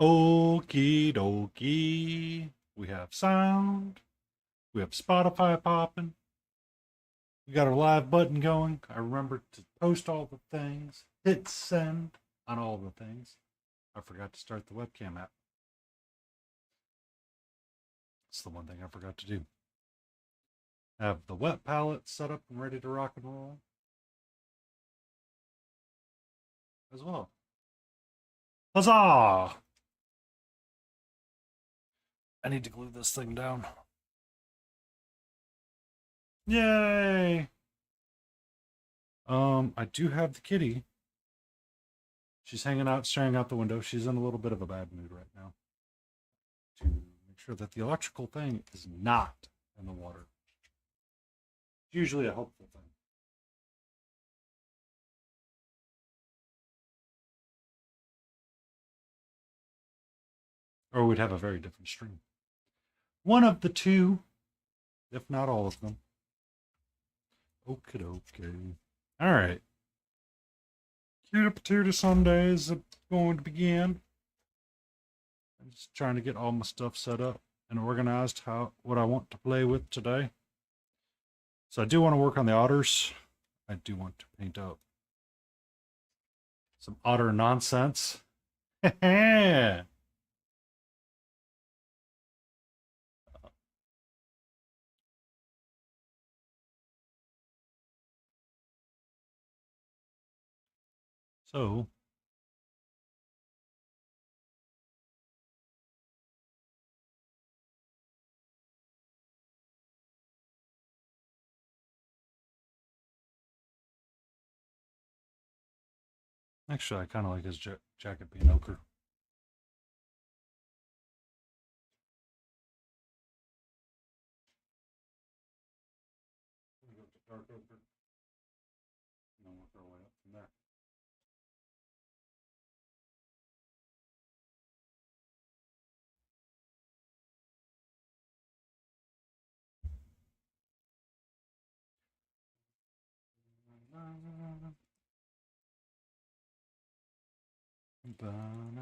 Okie dokie. We have sound. We have Spotify popping. We got our live button going. I remembered to post all the things, hit send on all the things. I forgot to start the webcam app. It's the one thing I forgot to do. Have the wet palette set up and ready to rock and roll as well. Huzzah! I need to glue this thing down. Yay! I do have the kitty. She's hanging out, staring out the window. She's in a little bit of a bad mood right now. To make sure that the electrical thing is not in the water. It's usually a helpful thing. Or we'd have a very different stream. One of the two, if not all of them. Okay, okay. All right. Cutie Patootie Sunday is going to begin. I'm just trying to get all my stuff set up and organized what I want to play with today. So I do want to work on the otters. I do want to paint up some otter nonsense. So actually, I kind of like his jacket being ochre. Dark ochre. And then work our way up from there. Banana.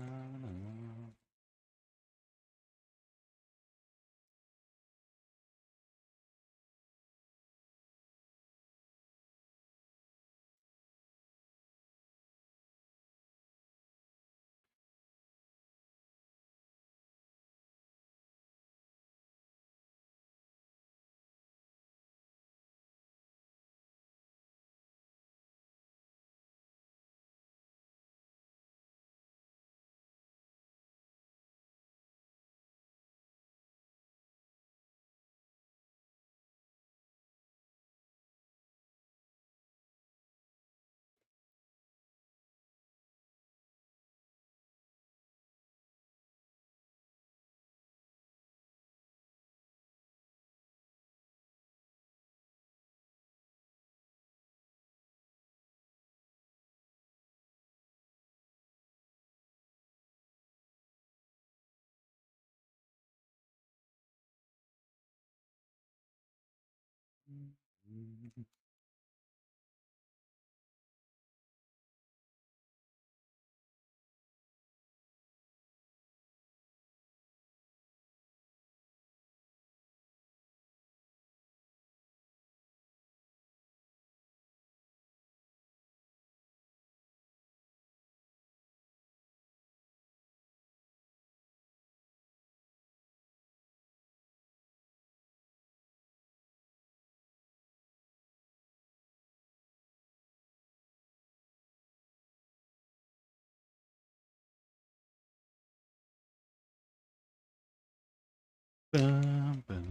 Bum, bum,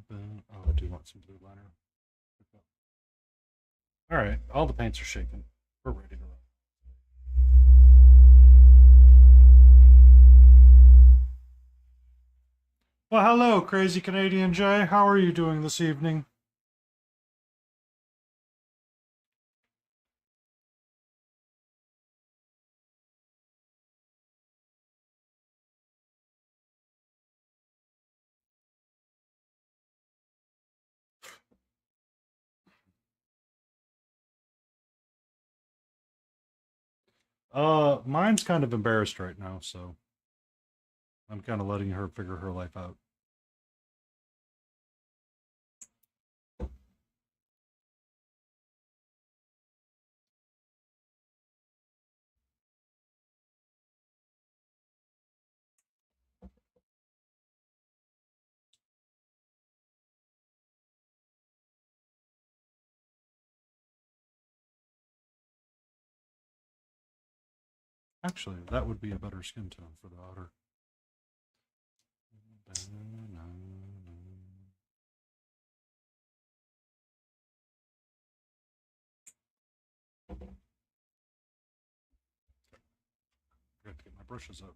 bum. Oh, I do want some blue liner. All right, all the paints are shaken. We're ready to roll. Well, hello, Crazy Canadian Jay. How are you doing this evening? Mine's kind of embarrassed right now, so I'm kind of letting her figure her life out. Actually, that would be a better skin tone for the otter. I have to get my brushes up.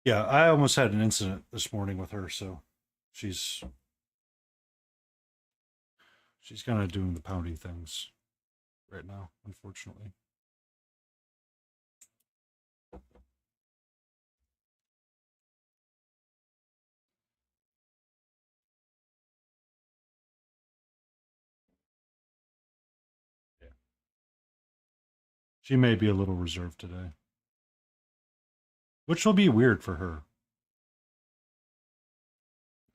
Yeah, I almost had an incident this morning with her, so she's she's kind of doing the poundy things right now, unfortunately. Yeah. She may be a little reserved today, which will be weird for her.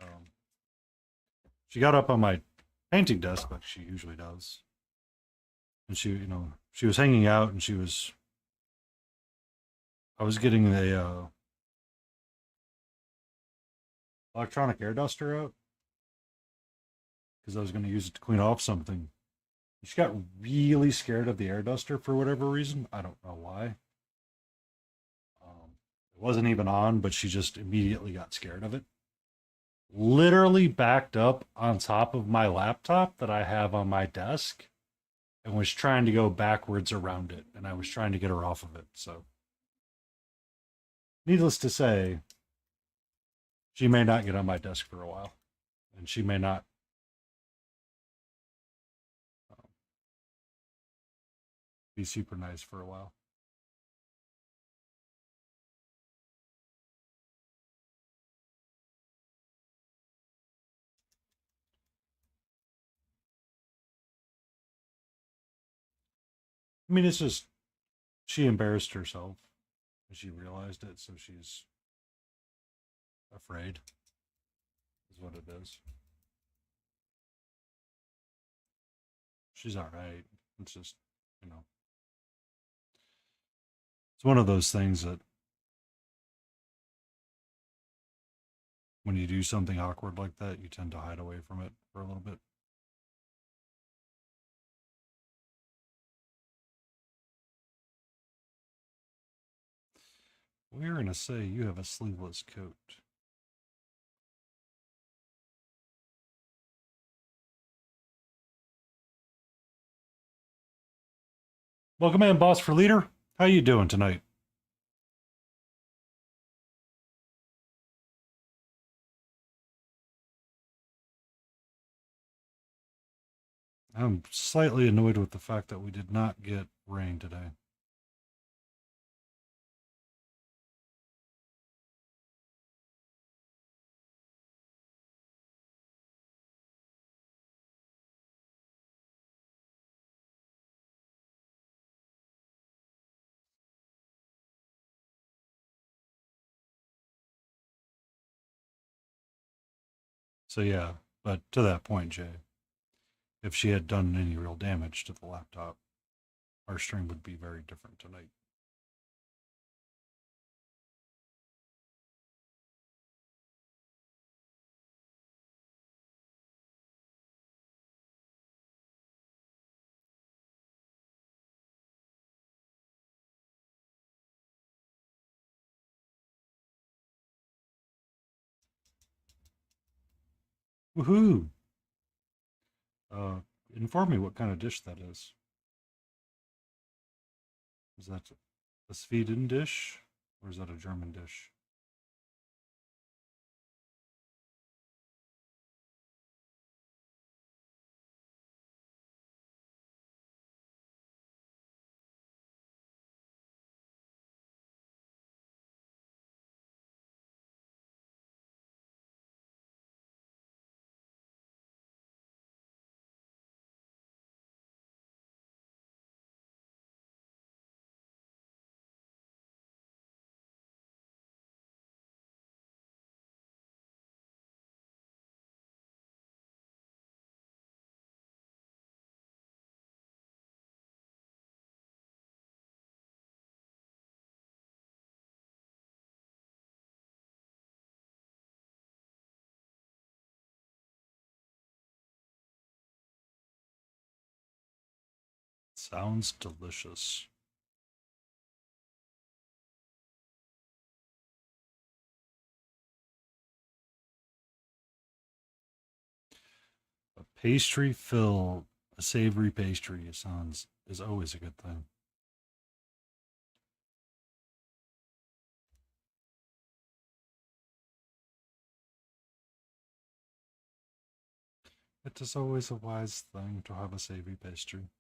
Um, she got up on my painting desk like she usually does, and she was hanging out, and I was getting the electronic air duster out because I was going to use it to clean off something. She got really scared of the air duster for whatever reason. I don't know why. It wasn't even on, but she just immediately got scared of it. Literally backed up on top of my laptop that I have on my desk and was trying to go backwards around it. And I was trying to get her off of it. So, needless to say, she may not get on my desk for a while. And she may not um, be super nice for a while. I mean, it's just she embarrassed herself and she realized it. So she's afraid, is what it is. She's all right. It's just, you know, it's one of those things that when you do something awkward like that, you tend to hide away from it for a little bit. We're going to say you have a sleeveless coat. Welcome in, boss for leader. How you doing tonight? I'm slightly annoyed with the fact that we did not get rain today. So yeah, but to that point, Jay, if she had done any real damage to the laptop, our stream would be very different tonight. Woohoo! Uh, Inform me what kind of dish that is. Is that a Sweden dish or is that a German dish? Sounds delicious. A pastry filled, a savory pastry is always a good thing. It is always a wise thing to have a savory pastry.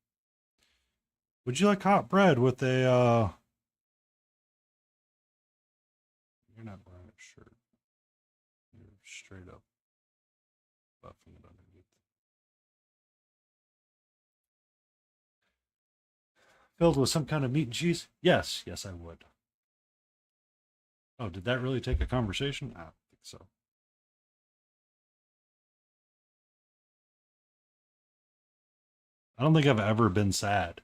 Would you like hot bread with a you're not wearing a shirt. You're straight up buffing it underneath. Filled with some kind of meat and cheese? Yes, yes, I would. Oh, did that really take a conversation? I don't think so. I don't think I've ever been sad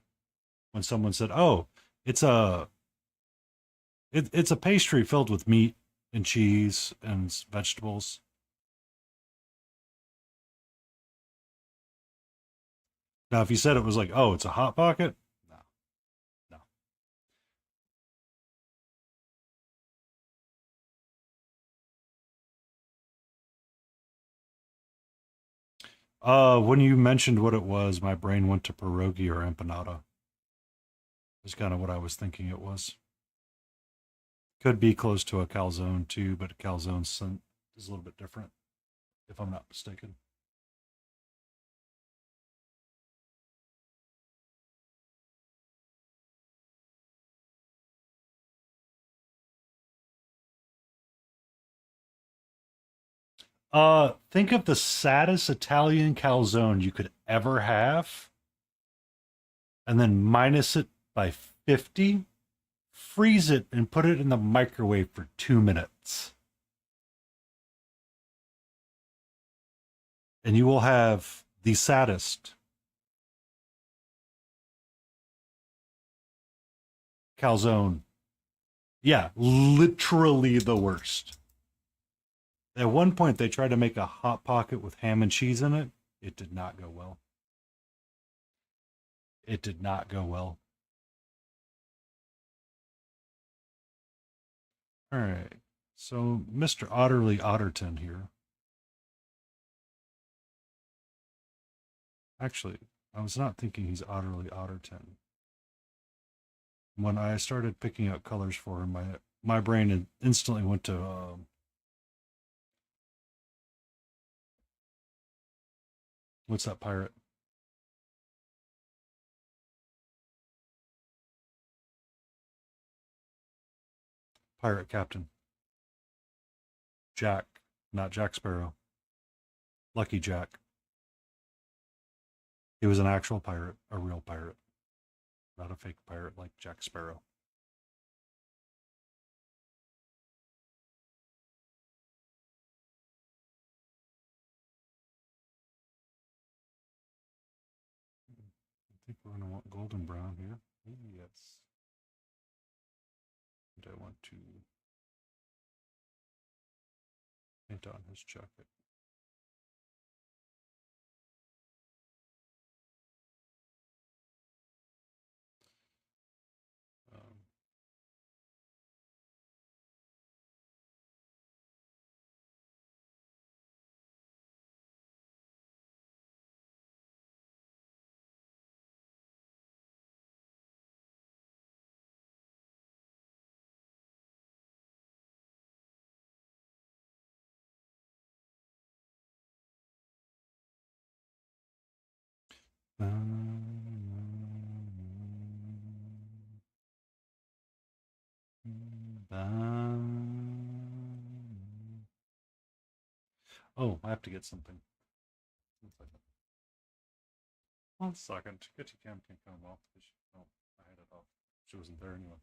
when someone said, "Oh, it's a it's a pastry filled with meat and cheese and vegetables." Now, if you said it was like, "Oh, it's a hot pocket," no, no. When you mentioned what it was, my brain went to pierogi or empanada. Is kind of what I was thinking it was. Could be close to a calzone too, but a calzone is a little bit different, if I'm not mistaken. Think of the saddest Italian calzone you could ever have, and then minus it by 50, freeze it, and put it in the microwave for 2 minutes. And you will have the saddest calzone. Yeah, literally the worst. At one point, they tried to make a hot pocket with ham and cheese in it. It did not go well. It did not go well. All right. So, Mr. Otterly Otterton here. Actually, I was not thinking he's Otterly Otterton. When I started picking out colors for him, my brain instantly went to what's that pirate? Pirate captain Jack, not Jack Sparrow. Lucky Jack. He was an actual pirate, a real pirate, not a fake pirate like Jack Sparrow. I think we're going to want golden brown here. Yes. And I want to paint on his jacket. Um, oh, I have to get something. 1 second. Kitty cam can come off because oh, I had it off. She wasn't there anyway.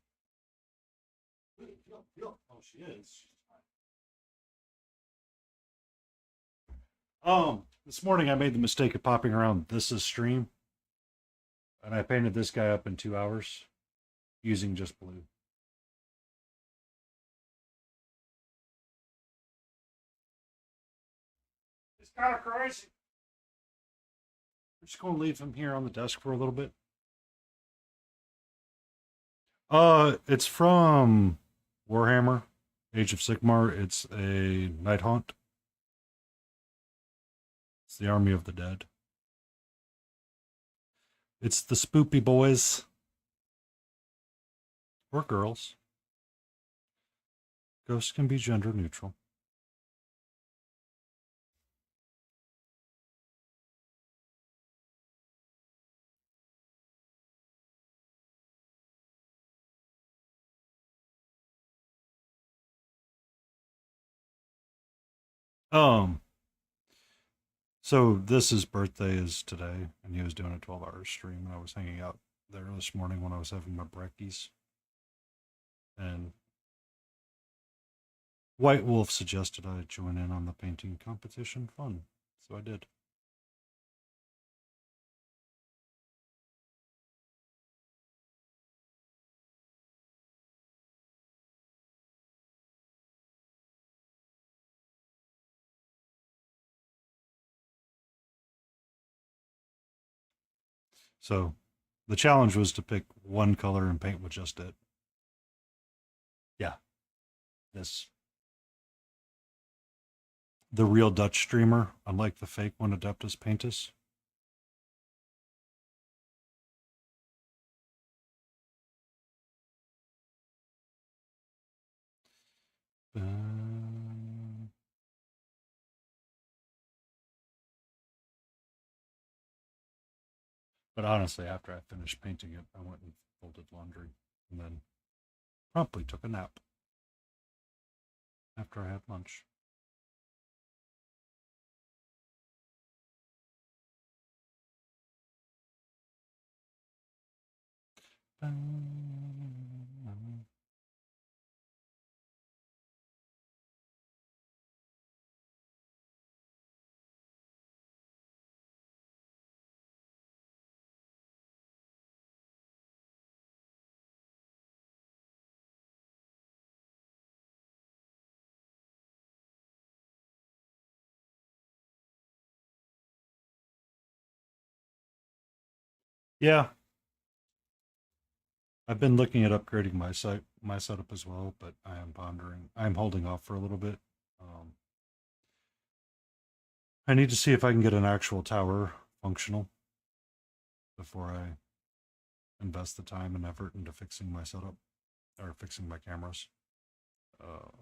Oh, she is. This morning I made the mistake of popping around this is stream, and I painted this guy up in 2 hours using just blue. It's kind of crazy. I'm just going to leave him here on the desk for a little bit. It's from Warhammer, Age of Sigmar. It's a Night Haunt. It's the Army of the Dead. It's the spoopy boys or girls. Ghosts can be gender neutral. Um, so his birthday is today, and he was doing a 12-hour stream, and I was hanging out there this morning when I was having my brekkies. And White Wolf suggested I join in on the painting competition fun, so I did. So the challenge was to pick one color and paint with just it. Yeah, this the real Dutch streamer, unlike the fake one Adeptus Paintus. Uh, but honestly, after I finished painting it, I went and folded laundry and then promptly took a nap after I had lunch. Yeah, I've been looking at upgrading my setup as well, but I am pondering. I am holding off for a little bit. Um, I need to see if I can get an actual tower functional before I invest the time and effort into fixing my setup or fixing my cameras.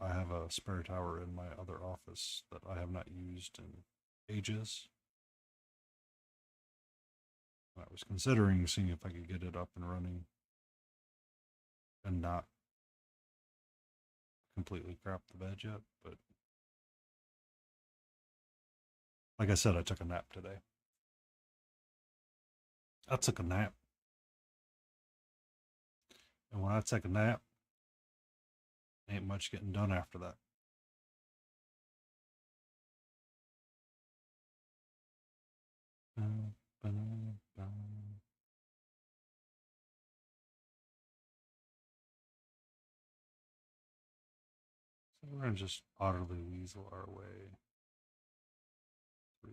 I have a spare tower in my other office that I have not used in ages. I was considering seeing if I could get it up and running and not completely crap the bed yet. But like I said, I took a nap today. I took a nap. And when I take a nap, ain't much getting done after that. So we're going to just utterly weasel our way through.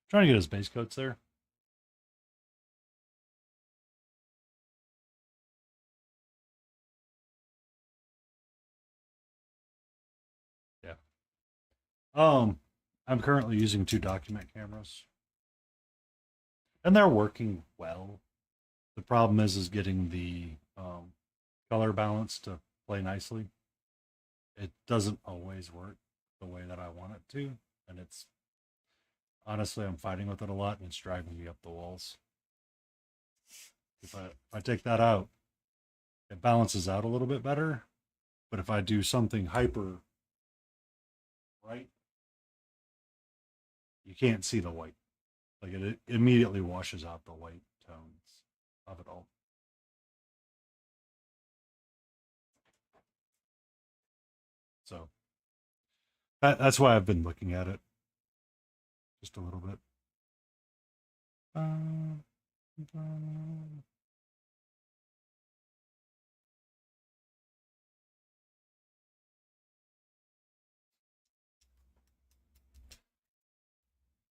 Trying to get his base coats there. Yeah. I'm currently using two document cameras, and they're working well. The problem is getting the color balance to play nicely. It doesn't always work the way that I want it to, and it's honestly I'm fighting with it a lot, and it's driving me up the walls. If I take that out, it balances out a little bit better. But if I do something hyper right, you can't see the white. Like it immediately washes out the white tones of it all. So that's why I've been looking at it just a little bit.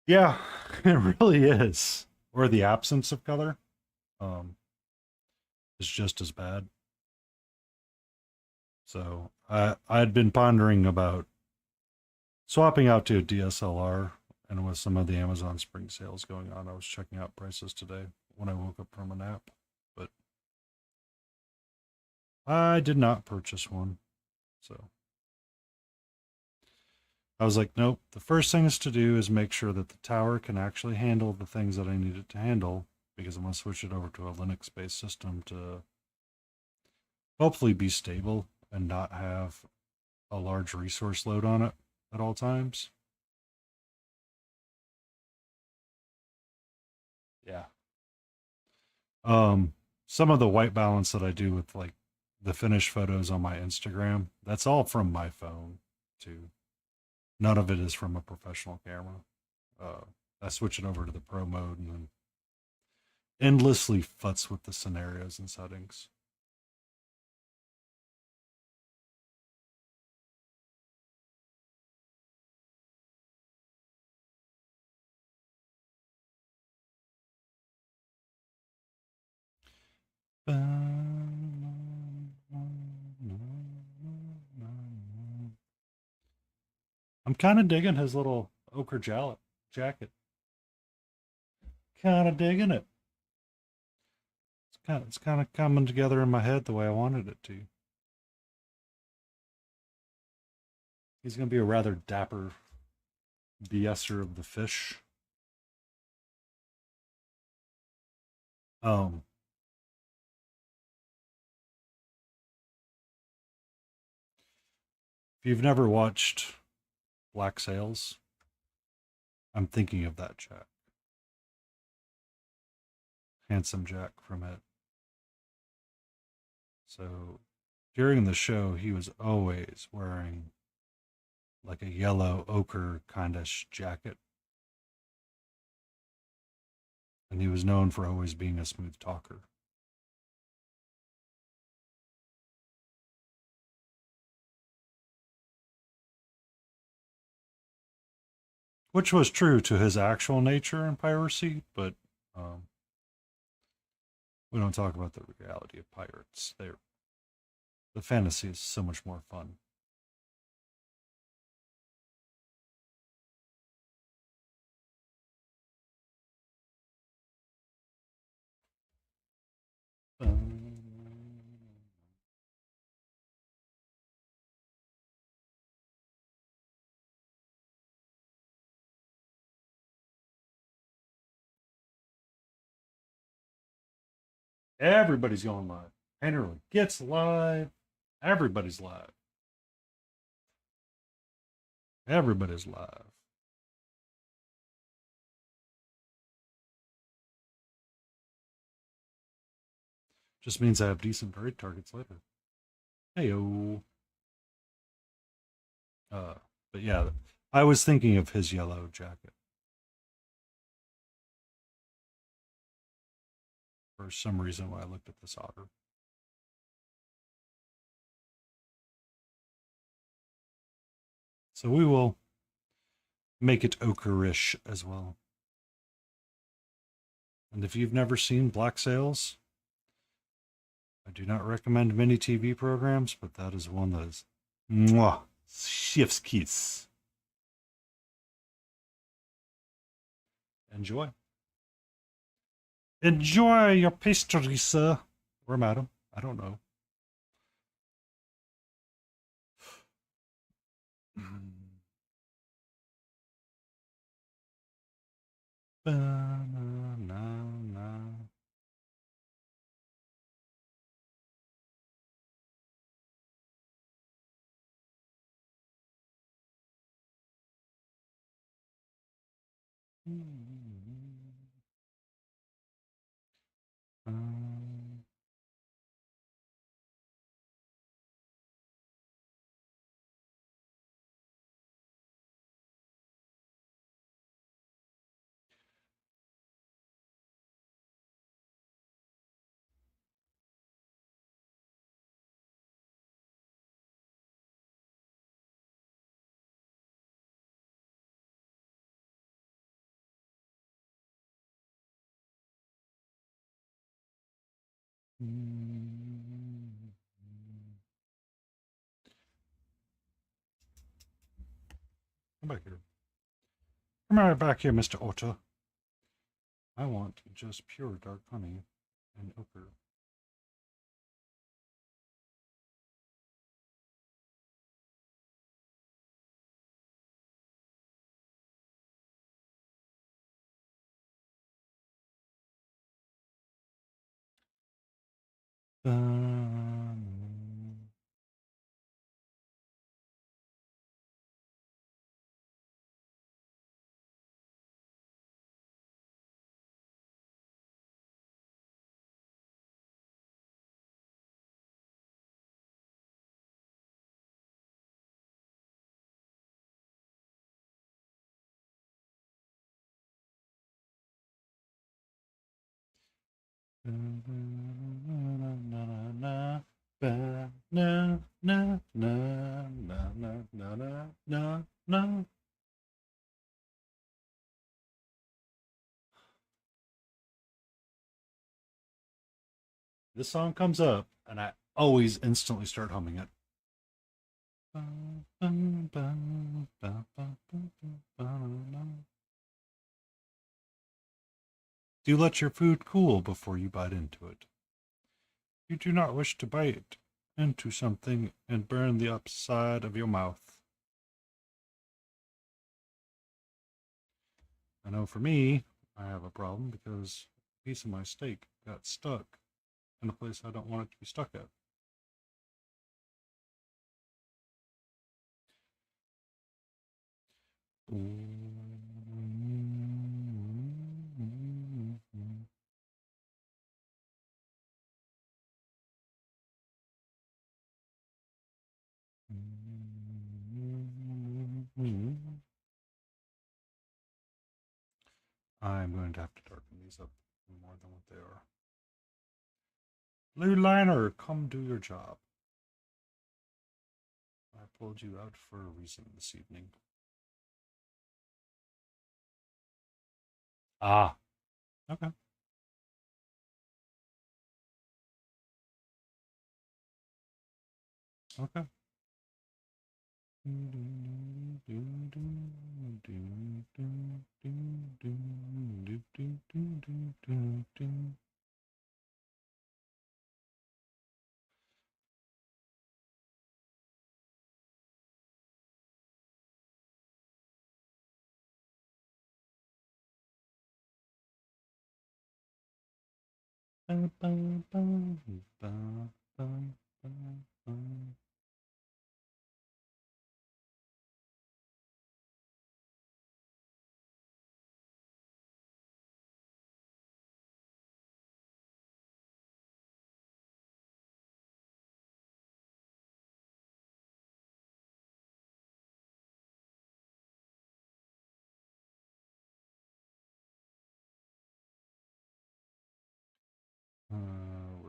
Yeah, it really is. Or the absence of color um, is just as bad. So I'd been pondering about swapping out to a DSLR, and with some of the Amazon Spring sales going on, I was checking out prices today when I woke up from a nap. But I did not purchase one. So I was like, nope. The first thing is to do is make sure that the tower can actually handle the things that I need it to handle, because I'm going to switch it over to a Linux based system to hopefully be stable and not have a large resource load on it at all times. Yeah. Some of the white balance that I do with like the finished photos on my Instagram, that's all from my phone too. None of it is from a professional camera. Uh, I switch it over to the pro mode and then endlessly futz with the scenarios and settings. I'm kind of digging his little ochre jacket. Kind of digging it. It's kind of coming together in my head the way I wanted it to. He's going to be a rather dapper BSer of the fish. Um, if you've never watched Black Sails, I'm thinking of that Jack, handsome Jack from it. So during the show, he was always wearing like a yellow ochre kind of jacket, and he was known for always being a smooth talker. Which was true to his actual nature in piracy, but um, we don't talk about the reality of pirates. The fantasy is so much more fun. Everybody's going live. Henry gets live. Everybody's live. Everybody's live. Just means I have decent raid targets later. Heyo. Uh, but yeah, I was thinking of his yellow jacket for some reason when I looked at this otter. So we will make it ochreish as well. And if you've never seen Black Sails, I do not recommend many TV programs, but that is one that is mwah, chef's kiss. Enjoy. Enjoy your pastry, sir. Or madam. I don't know. Banana. Come back here. Come right back here, Mr. Otter. I want just pure dark honey and ochre. This song comes up, and I always instantly start humming it. Do let your food cool before you bite into it. You do not wish to bite into something and burn the upside of your mouth. I know for me, I have a problem because a piece of my steak got stuck in a place I don't want it to be stuck at. I'm going to have to darken these up more than what they are. Blue liner, come do your job. I pulled you out for a reason this evening. Ah, okay. Okay.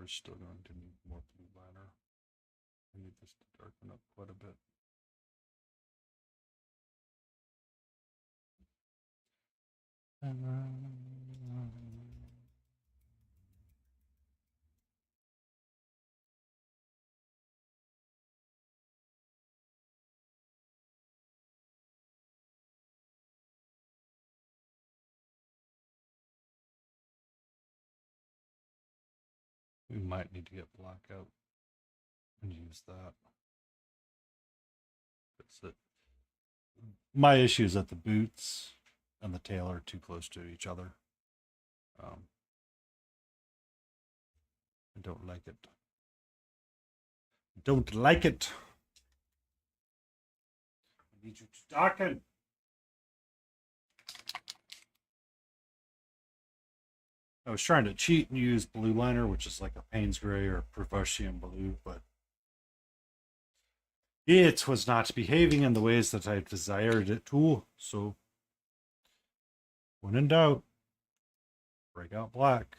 We're still going to need more blue liner. I need this to darken up quite a bit. We might need to get black out and use that. That's it. My issue is that the boots and the tail are too close to each other. I don't like it. Don't like it. I need you to darken. I was trying to cheat and use blue liner, which is like a Payne's Gray or Prussian blue, but it was not behaving in the ways that I desired it to. So, when in doubt, break out black.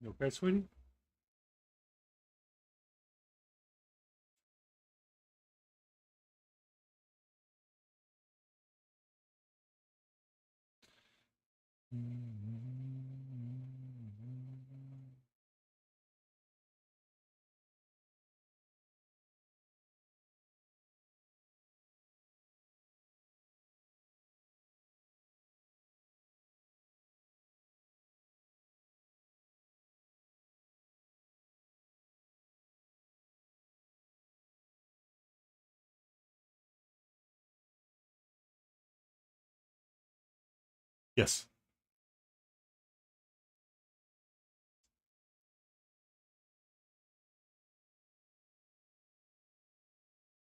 You okay, sweetie? Yes,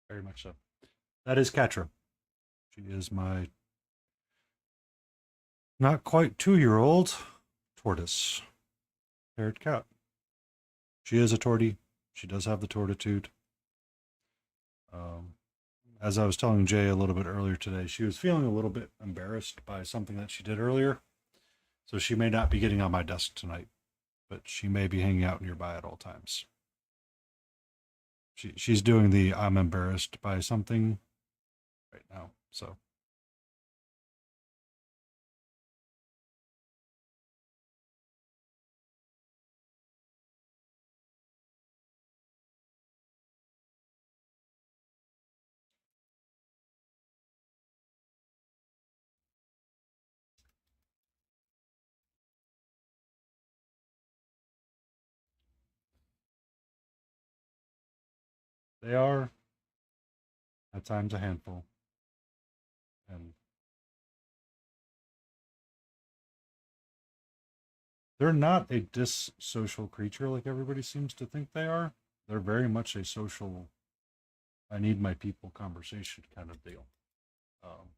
very much so. That is Catra. She is my not quite 2-year-old tortoise haired cat. She is a tortie. She does have the tortitude. Um, as I was telling Jay a little bit earlier today, she was feeling a little bit embarrassed by something that she did earlier. So she may not be getting on my desk tonight, but she may be hanging out nearby at all times. She's doing the I'm embarrassed by something right now. So they are at times a handful. And they're not a dissocial creature like everybody seems to think they are. They're very much a social, I need my people conversation kind of deal. Um,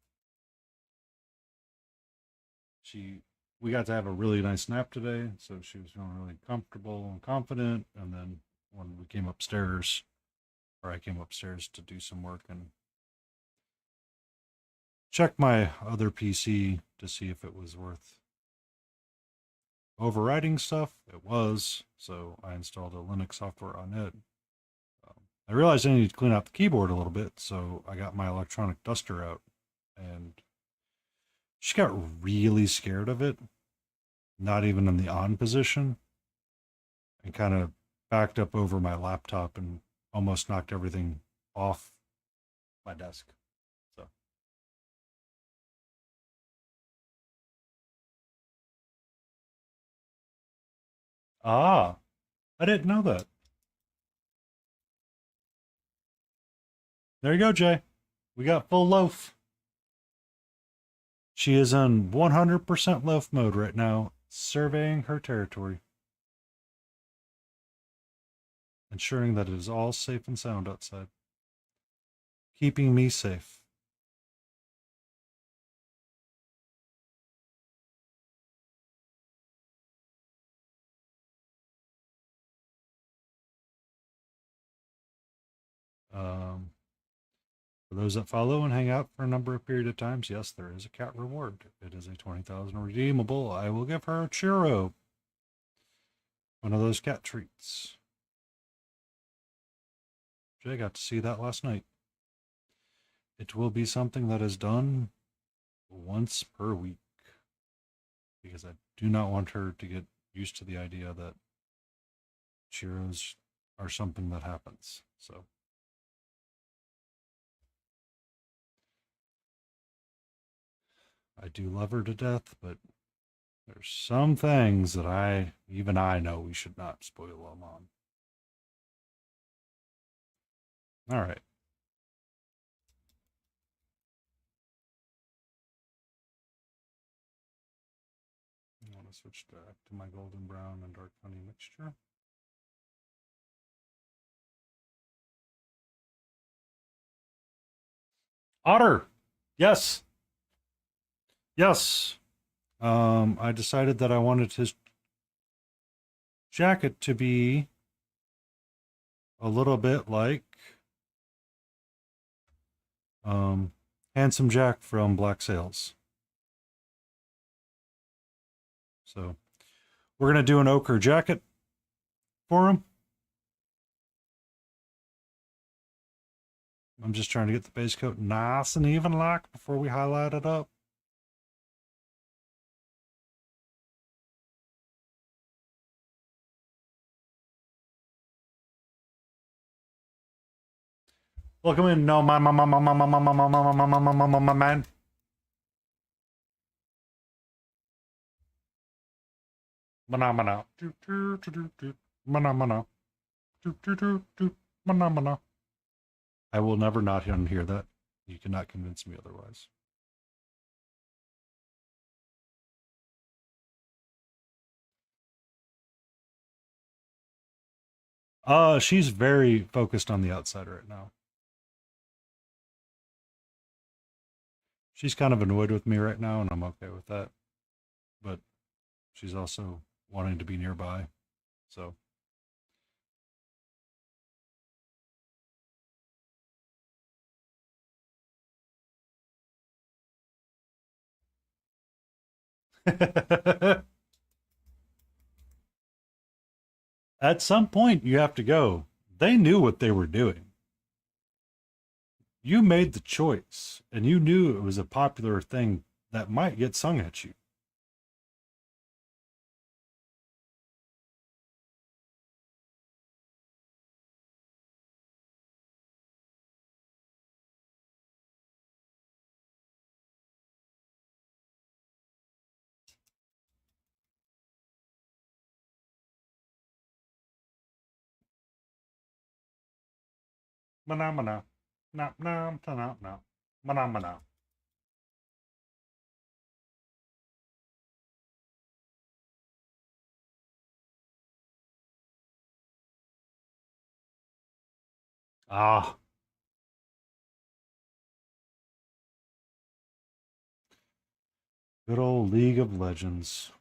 she, we got to have a really nice nap today, so she was feeling really comfortable and confident. And then when we came upstairs, or I came upstairs to do some work and check my other PC to see if it was worth overriding stuff. It was, so I installed a Linux software on it. I realized I needed to clean out the keyboard a little bit, so I got my electronic duster out, and she got really scared of it, not even in the on position, and kind of backed up over my laptop and almost knocked everything off my desk. So, ah, I didn't know that. There you go, Jay. We got full loaf. She is on 100% loaf mode right now, surveying her territory, ensuring that it is all safe and sound outside, keeping me safe. Um, for those that follow and hang out for a number of period of times, yes, there is a cat reward. It is a 20,000 redeemable. I will give her a churro, one of those cat treats. Jay got to see that last night. It will be something that is done once per week because I do not want her to get used to the idea that churros are something that happens. So I do love her to death, but there's some things that even I know we should not spoil them on. All right. I want to switch back to my golden brown and dark honey mixture. Otter. Yes. Yes. I decided that I wanted his jacket to be a little bit like Handsome Jack from Black Sails. So we're gonna do an ochre jacket. for him? I'm just trying to get the base coat nice and even like before we highlight it up. Welcome in, no, my man. Mana. Mana. Mana. I will never not unhear that. You cannot convince me otherwise. She's very focused on the outside right now. She's kind of annoyed with me right now, and I'm okay with that. But she's also wanting to be nearby. So. At some point, you have to go. They knew what they were doing. You made the choice, and you knew it was a popular thing that might get sung at you. Mana mana. Na na na na. Mana mana. Ah. Good old League of Legends.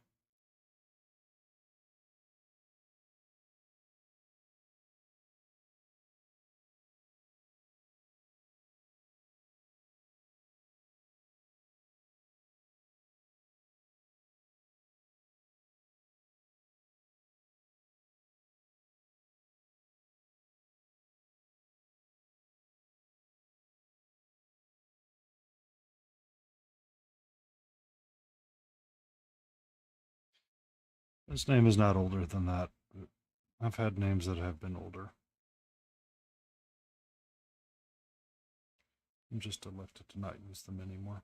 This name is not older than that. But I've had names that have been older. I'm just elected to not use them anymore.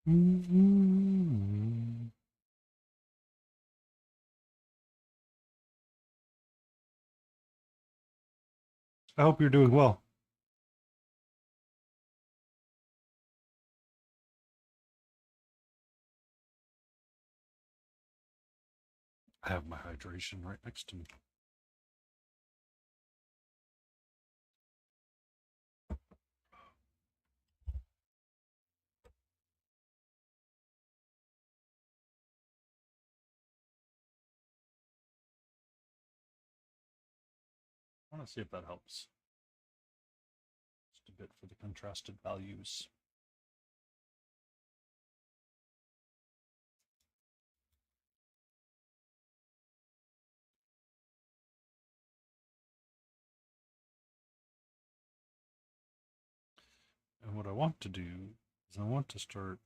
Mm-hmm. I hope you're doing well. I have my hydration right next to me. I want to see if that helps. Just a bit for the contrasted values. And what I want to do is I want to start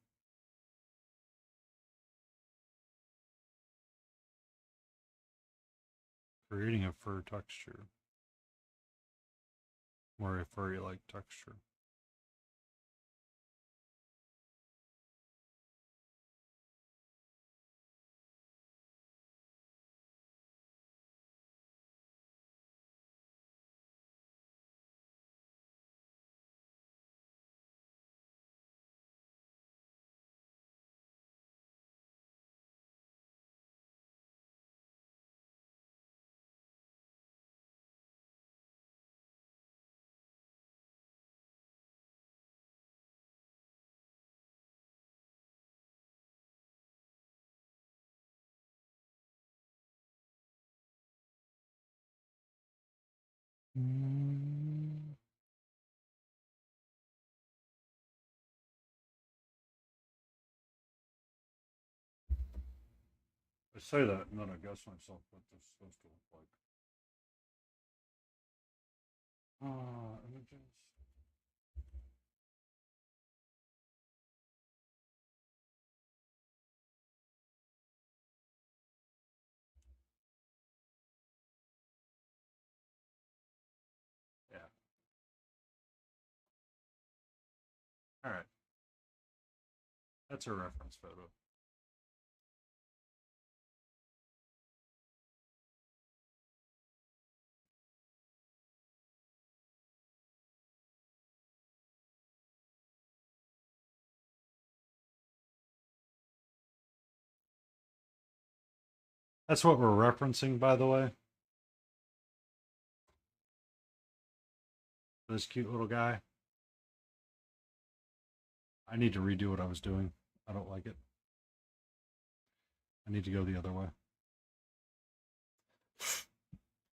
creating a fur texture, or a furry-like texture. Mm. I say that and then I guess myself what this is supposed to look like. Images. Yeah. All right. That's a reference photo. That's what we're referencing, by the way. This cute little guy. I need to redo what I was doing. I don't like it. I need to go the other way.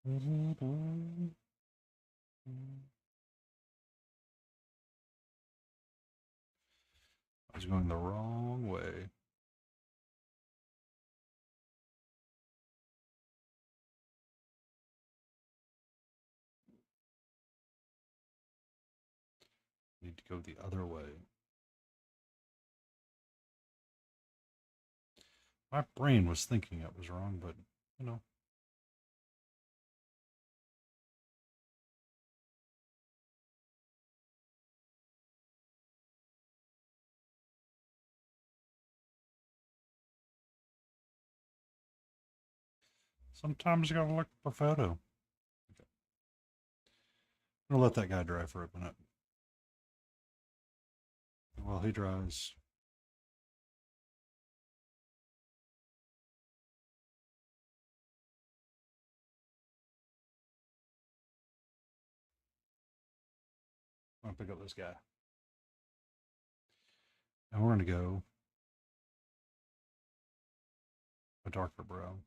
I was going the wrong way. Need to go the other way. My brain was thinking it was wrong, but you know. Sometimes you gotta look at the photo. Okay. I'm gonna let that guy dry for a minute. While he dries, I'm gonna pick up this guy. And we're gonna go a darker brown.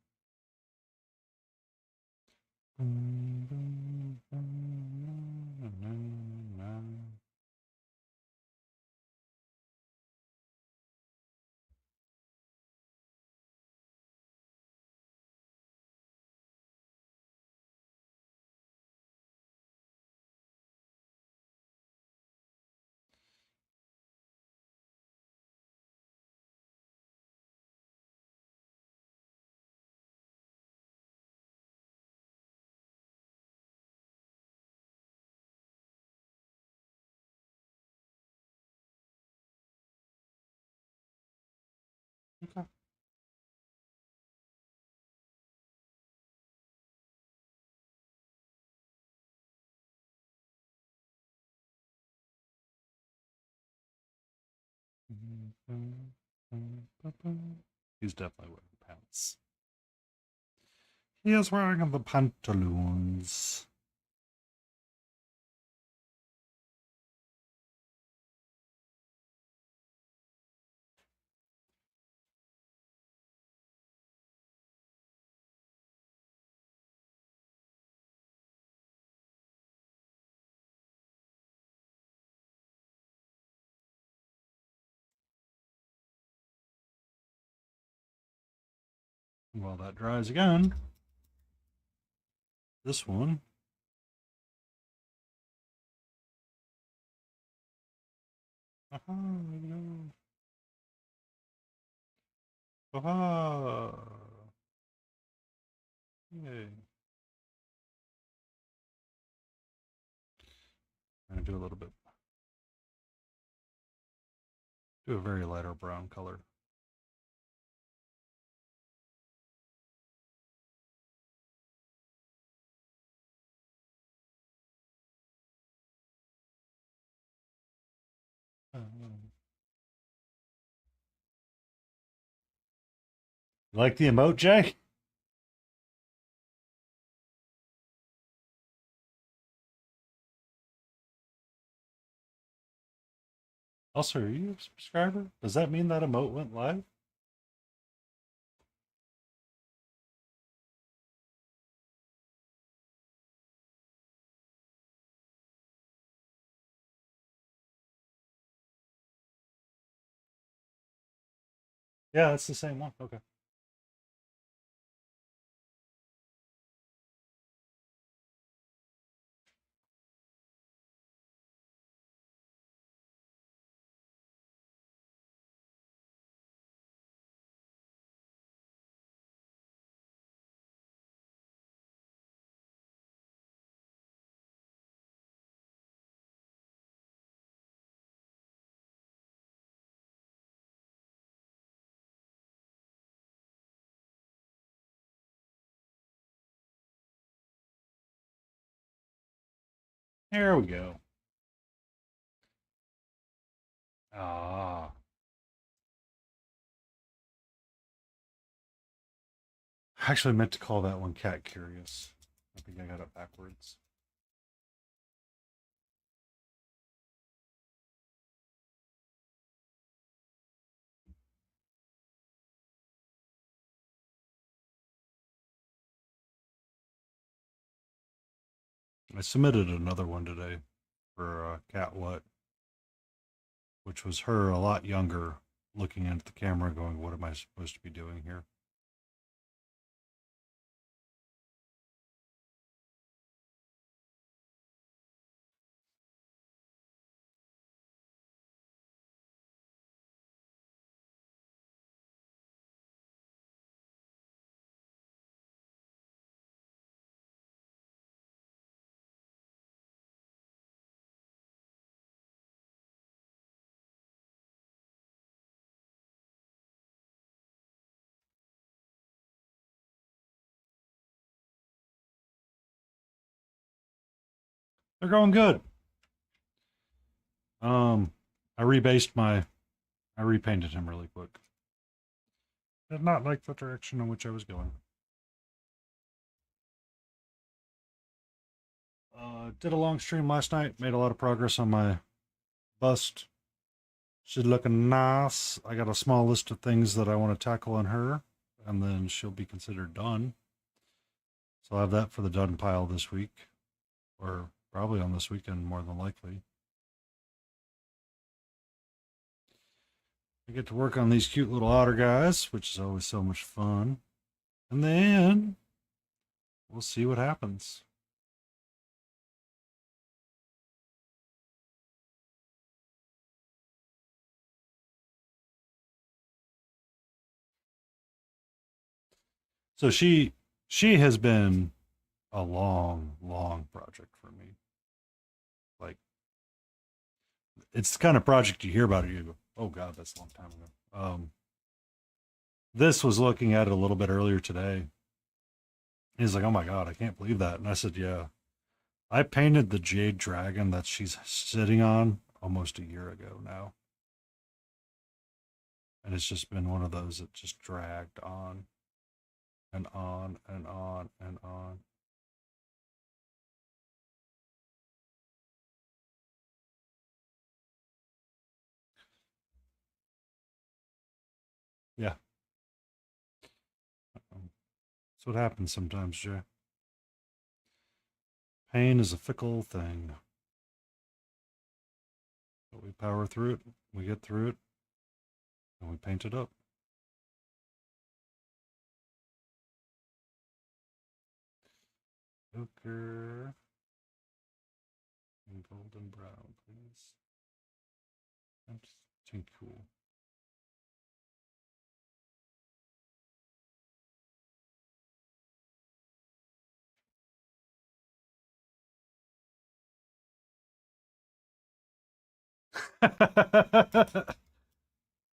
Okay. He's definitely wearing pants. He is wearing the pantaloons. While that dries again, this one. Aha, no. Aha. Yay. I'm gonna do a little bit. Do a very lighter brown color. You like the emote, Jay? Also, are you a subscriber? Does that mean that emote went live? Yeah, it's the same one. Okay. There we go. Ah. I actually meant to call that one Cat Curious. I think I got it backwards. I submitted another one today for Cat What, which was her a lot younger looking into the camera going, what am I supposed to be doing here? They're going good. Um, I I repainted him really quick. Did not like the direction in which I was going. Did a long stream last night. Made a lot of progress on my bust. She's looking nice. I got a small list of things that I want to tackle on her, and then she'll be considered done. So I'll have that for the done pile this week, or probably on this weekend, more than likely. I get to work on these cute little otter guys, which is always so much fun. And then we'll see what happens. So she has been a long project for me. Like, it's the kind of project you hear about it, you go, oh God, that's a long time ago. This was looking at it a little bit earlier today. He's like, oh my God, I can't believe that. And I said, yeah, I painted the jade dragon that she's sitting on almost a year ago now. And it's just been one of those that just dragged on and on and on and on. Yeah. That's what happens sometimes, Jay. Pain is a fickle thing. But we power through it, we get through it, and we paint it up. Ochre and golden brown, please. That's cool.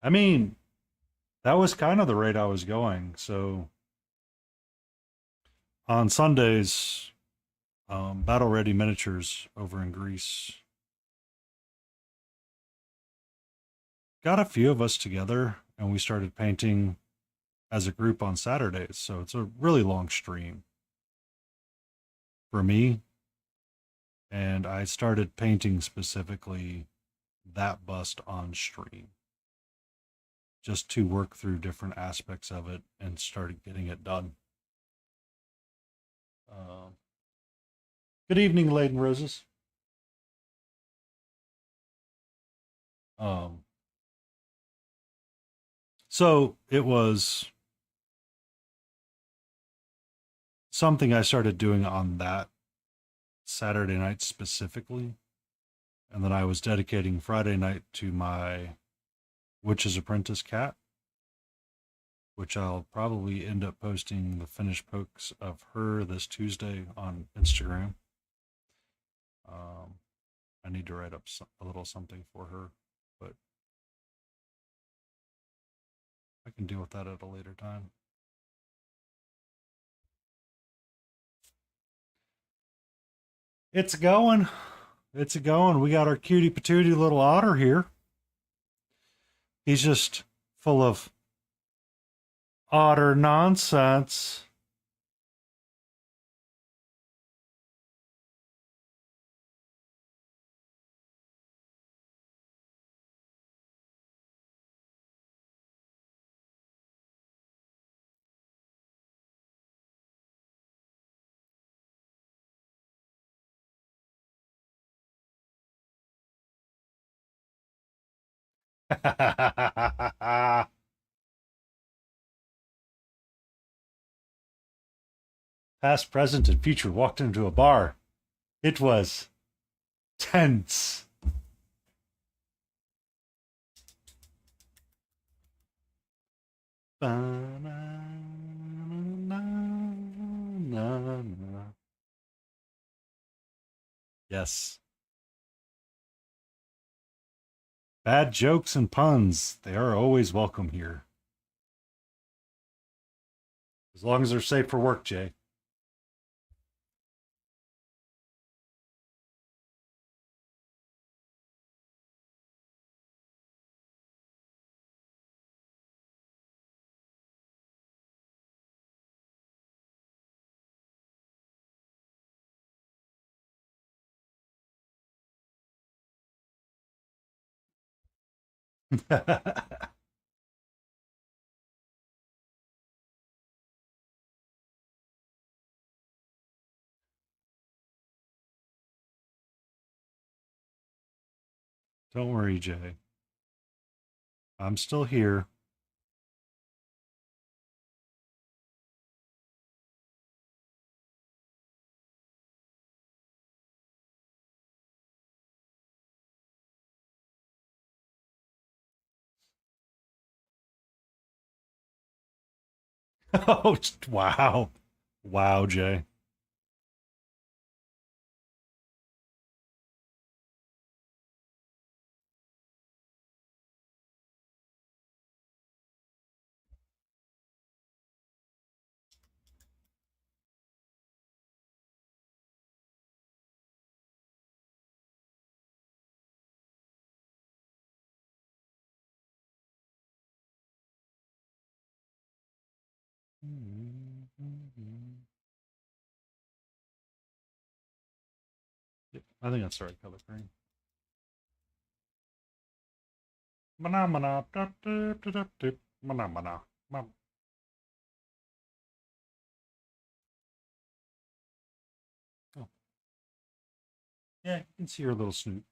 I mean, that was kind of the rate I was going. So on Sundays, Battle Ready Miniatures over in Greece got a few of us together and we started painting as a group on Saturdays. So it's a really long stream for me. And I started painting specifically that bust on stream just to work through different aspects of it and started getting it done. Good evening, Laden Roses. Um, so it was something I started doing on that Saturday night specifically. And then I was dedicating Friday night to my Witch's Apprentice cat, which I'll probably end up posting the finished pokes of her this Tuesday on Instagram. I need to write up a little something for her, but I can deal with that at a later time. It's going. It's a going. We got our cutie patootie little otter here. He's just full of otter nonsense. Past, present, and future walked into a bar. It was tense. Yes. Bad jokes and puns, they are always welcome here. As long as they're safe for work, Jay. Don't worry, Jay. I'm still here. Oh, wow. Wow, Jay. Yep, I think that's the right color green. Mana mana da, da, da, da, da, mana mana. Oh, yeah, you can see her little snoot.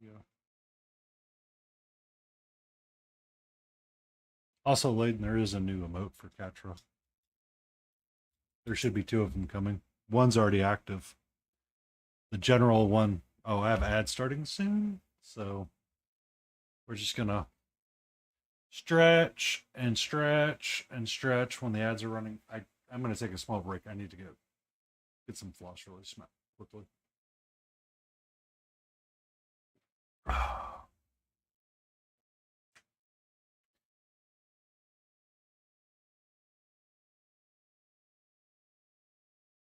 Yeah. Also, Layton, there is a new emote for Catra. There should be two of them coming. One's already active. The general one, oh, I have ads starting soon. So we're just going to stretch and stretch and stretch when the ads are running. I'm going to take a small break. I need to get some floss really quickly.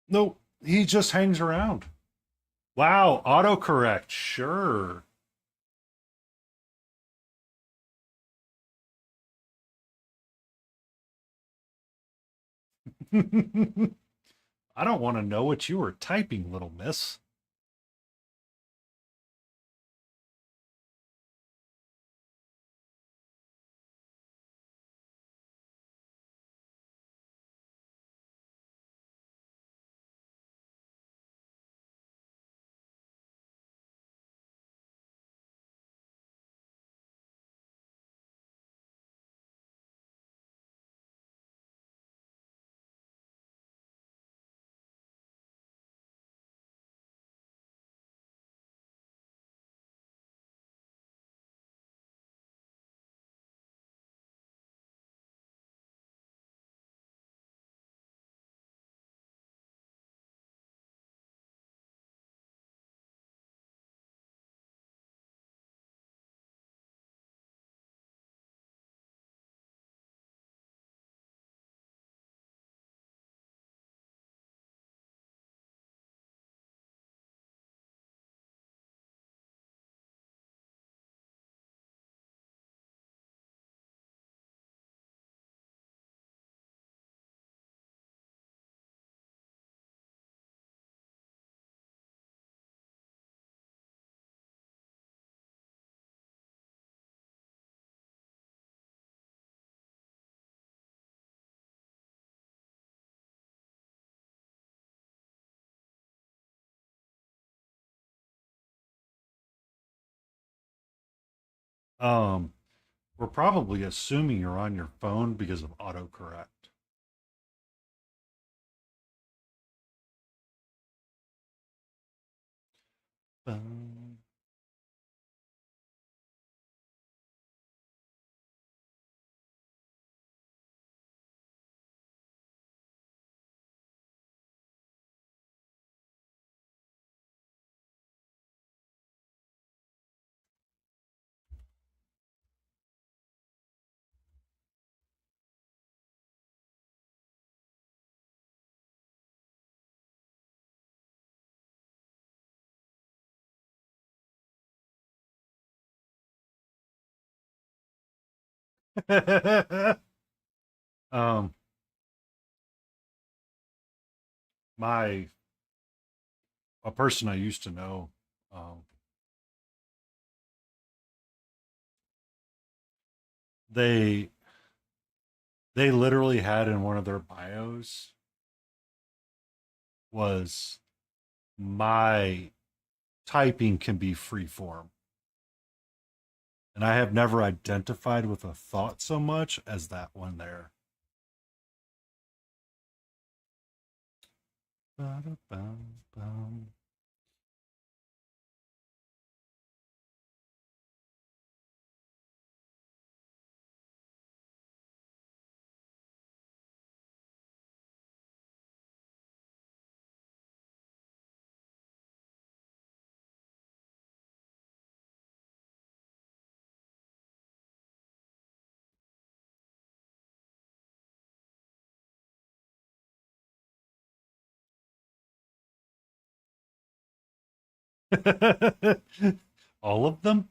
Nope, he just hangs around. Wow, autocorrect. Sure. I don't want to know what you were typing, little miss. Um, we're probably assuming you're on your phone because of autocorrect. Bum. um, my a person I used to know, um, they they literally had in one of their bios was my typing can be free form. And I have never identified with a thought so much as that one there. Ba-da-bum-bum. All of them?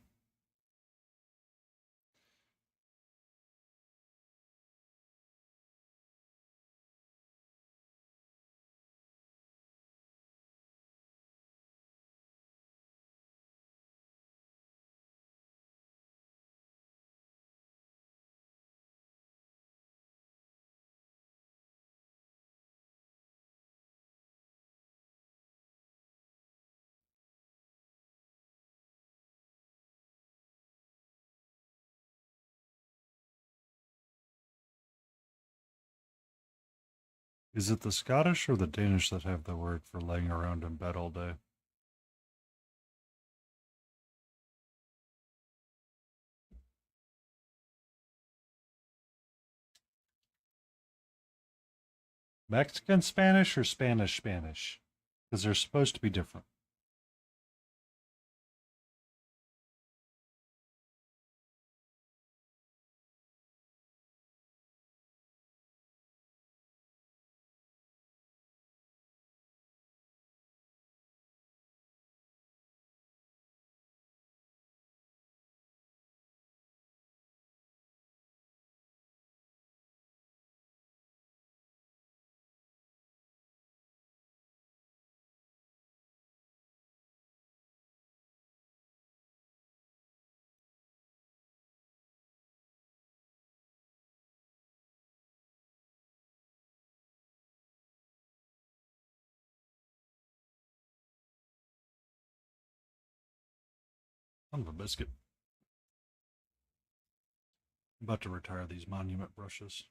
Is it the Scottish or the Danish that have the word for laying around in bed all day? Mexican Spanish or Spanish Spanish? Because they're supposed to be different. Son of a biscuit. I'm about to retire these monument brushes.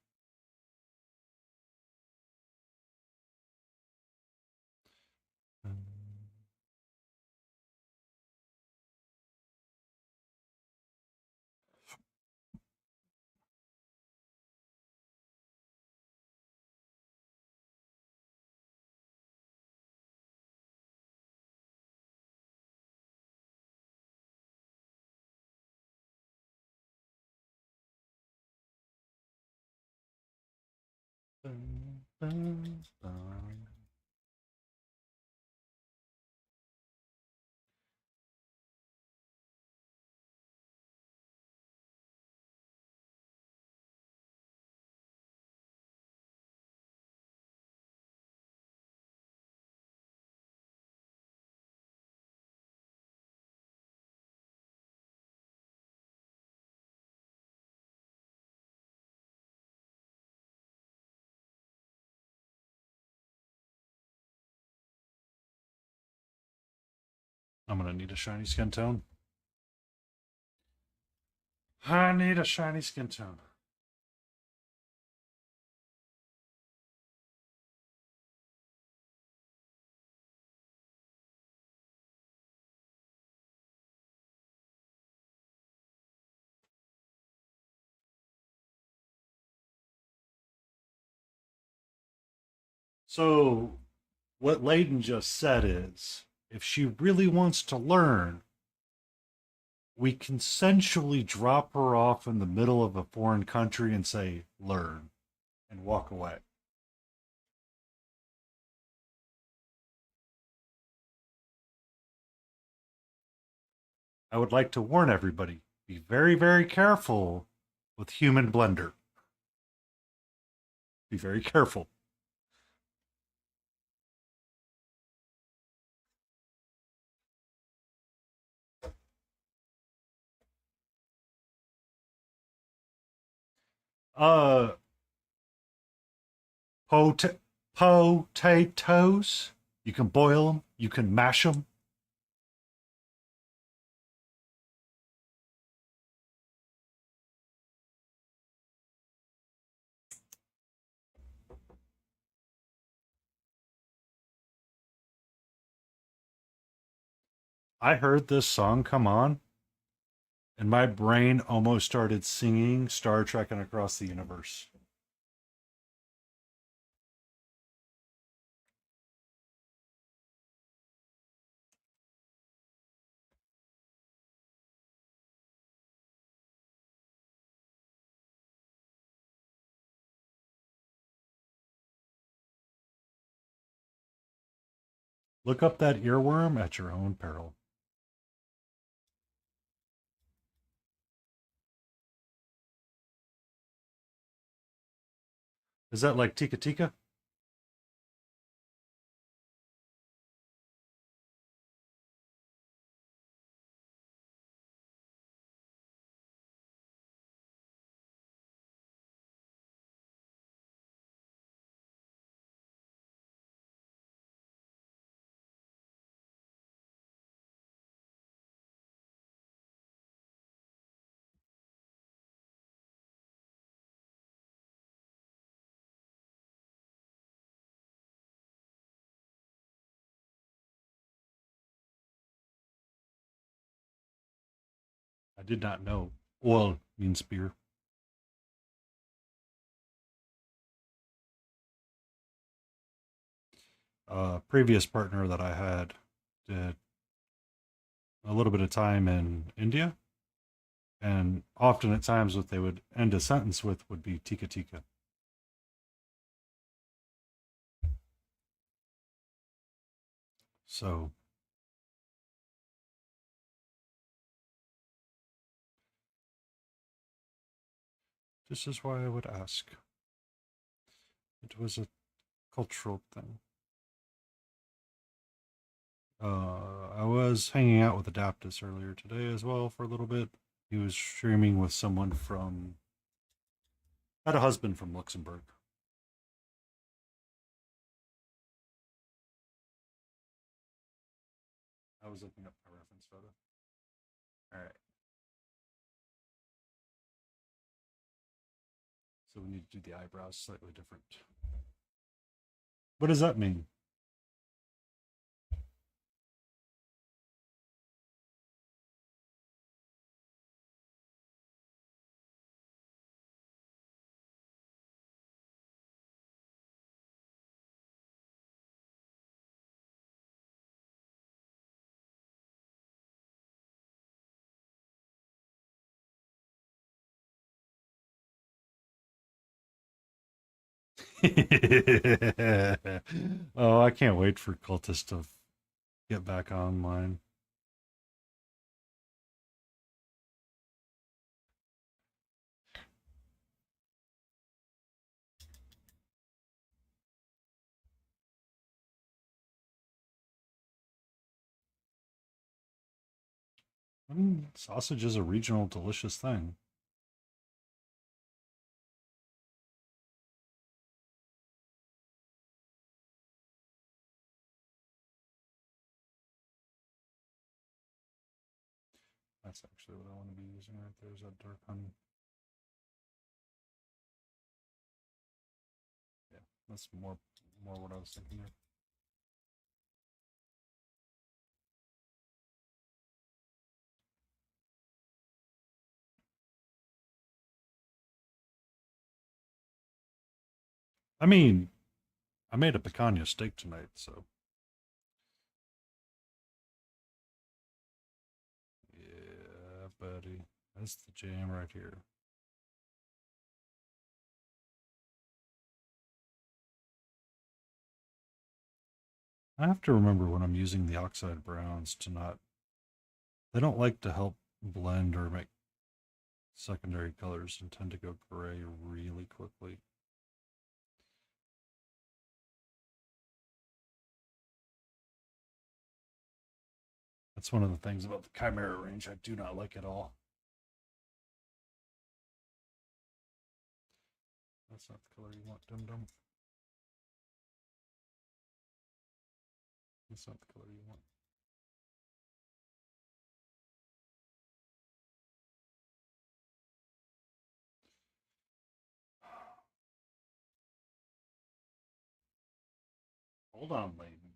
I'm gonna need a shiny skin tone. I need a shiny skin tone. So, what Layden just said is if she really wants to learn, we consensually drop her off in the middle of a foreign country and say, learn, and walk away. I would like to warn everybody be very, very careful with human blender. Be very careful. Uh, potatoes. You can boil them. You can mash them. I heard this song come on, and my brain almost started singing Star Trek and Across the Universe. Look up that earworm at your own peril. Is that like Tika Tika? I did not know. Oil means spear. Previous partner that I had did a little bit of time in India, and often at times what they would end a sentence with would be Tika Tika. So this is why I would ask. It was a cultural thing. I was hanging out with Adaptus earlier today as well for a little bit. He was streaming with someone from, had a husband from Luxembourg. I was looking up my reference photo. All right. So we need to do the eyebrows slightly different. What does that mean? Oh, I can't wait for cultists to get back online. I mean, sausage is a regional delicious thing. That's actually what I want to be using right there is that dark honey. Yeah, that's more what I was thinking of. I mean, I made a picanha steak tonight, so yeah, buddy. That's the jam right here. I have to remember when I'm using the oxide browns to not, they don't like to help blend or make secondary colors and tend to go gray really quickly. That's one of the things about the Chimera range I do not like at all. That's not the color you want, Dum Dum. That's not the color you want. Hold on, Layden.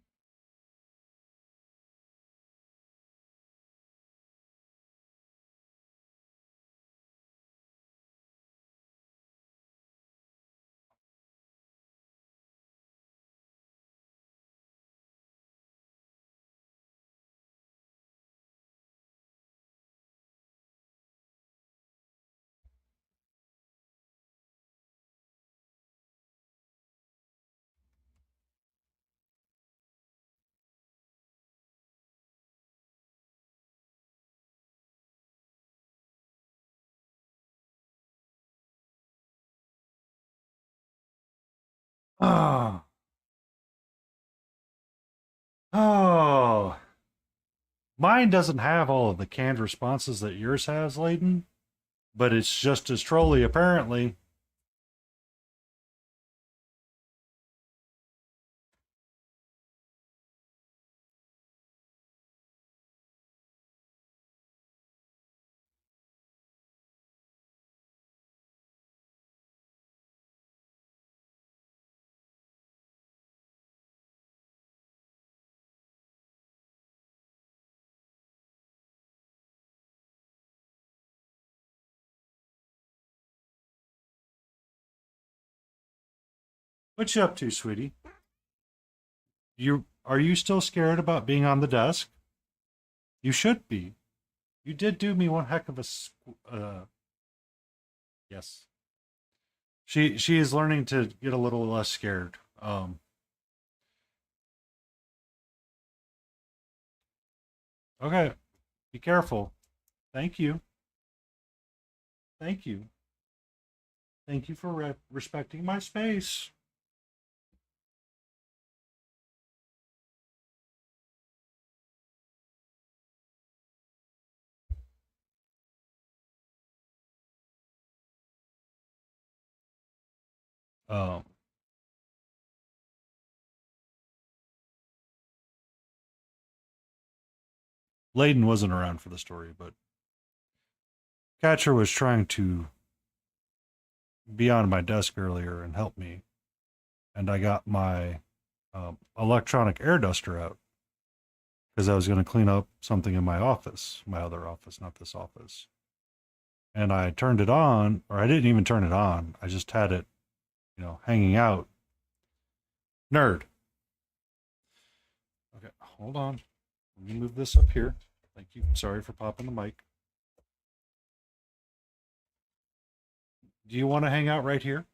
Oh, oh. Mine doesn't have all of the canned responses that yours has, Layden, but it's just as trolly, apparently. What you up to, sweetie? You are you still scared about being on the desk? You should be. You did do me one heck of a yes. She is learning to get a little less scared. Okay, be careful. Thank you. Thank you. Thank you for respecting my space. Um, Layden wasn't around for the story, but Catcher was trying to be on my desk earlier and help me, and I got my electronic air duster out because I was going to clean up something in my office, my other office, not this office. And I turned it on, or I didn't even turn it on. I just had it, hanging out. Nerd. Okay, hold on. Let me move this up here. Thank you. Sorry for popping the mic. Do you want to hang out right here?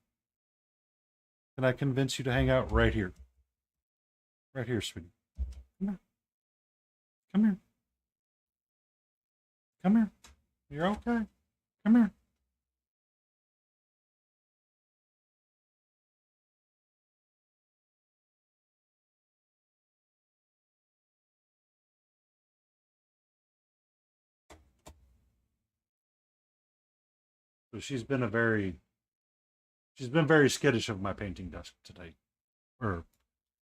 Can I convince you to hang out right here? Right here, sweetie. Come here. Come here. Come here. You're okay. Come here. So she's been very skittish of my painting desk today, or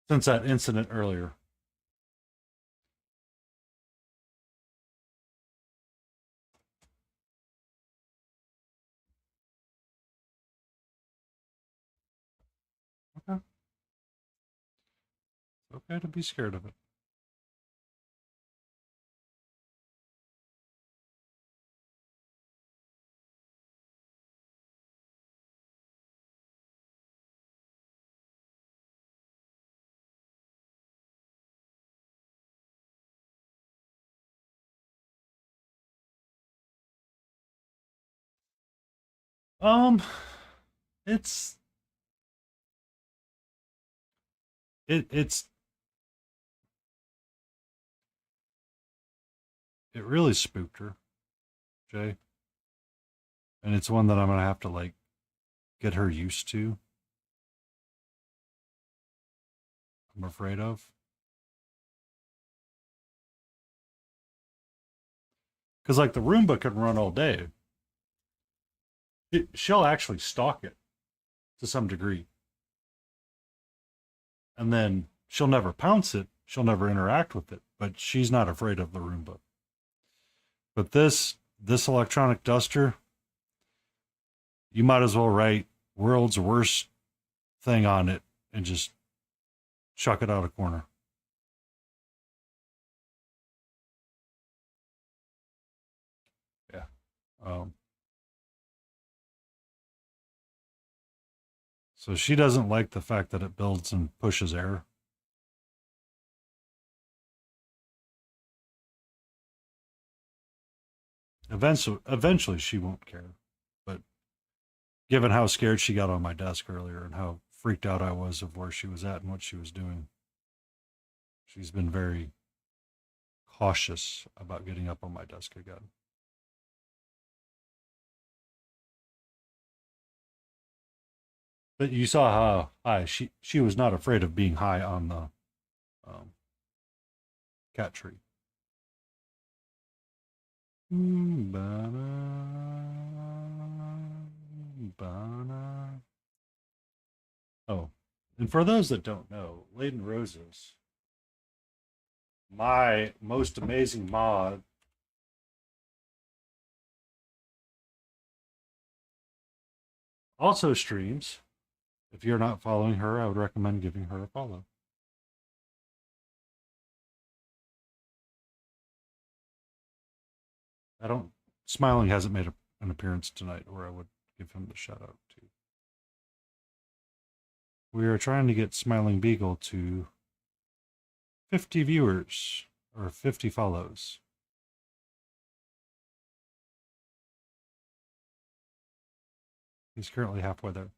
since that incident earlier. Okay, it's okay to be scared of it. Um, it's it's it really spooked her, Jay, and it's one that I'm gonna have to like get her used to. I'm afraid of because like the Roomba can run all day. She'll actually stalk it to some degree, and then she'll never pounce it. She'll never interact with it, but she's not afraid of the Roomba. But this electronic duster, you might as well write world's worst thing on it and just chuck it out a corner. Yeah. Um, so she doesn't like the fact that it builds and pushes air. Eventually she won't care. But given how scared she got on my desk earlier and how freaked out I was of where she was at and what she was doing, she's been very cautious about getting up on my desk again. But you saw how high she was not afraid of being high on the um, cat tree. Oh, and for those that don't know, Laden Roses, my most amazing mod, also streams. If you're not following her, I would recommend giving her a follow. I don't. Smiling hasn't made an appearance tonight, or I would give him the shout out to. We are trying to get Smiling Beagle to 50 viewers or 50 follows. He's currently halfway there.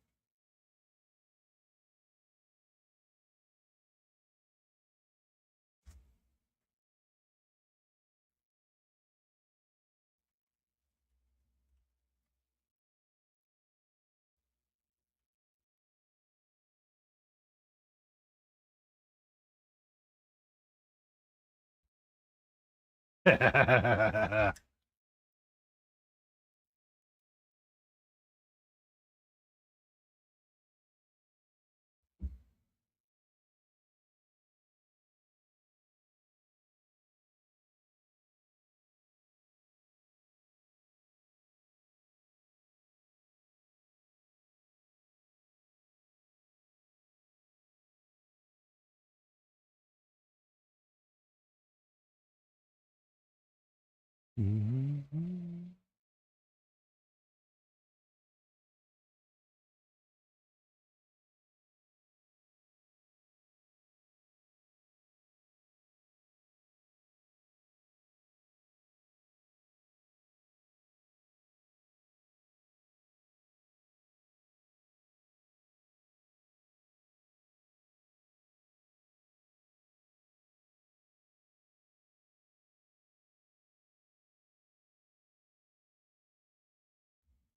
Mm-hmm.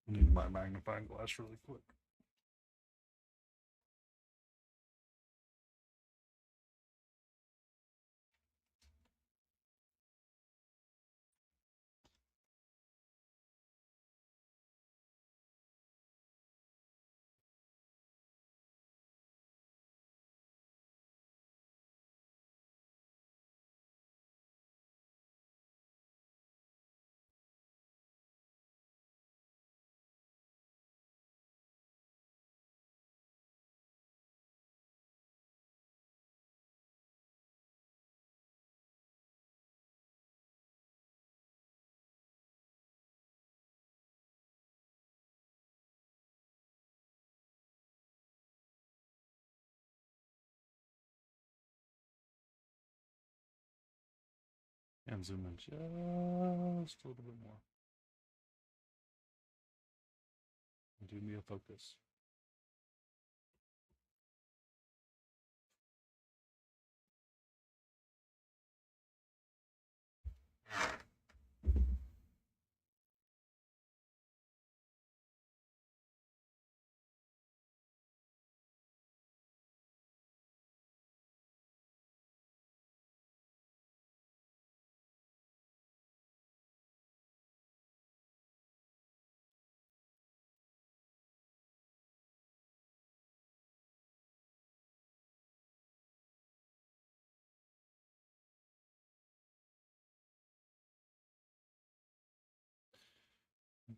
I need my magnifying glass really quick. And zoom in just a little bit more. Do me a focus.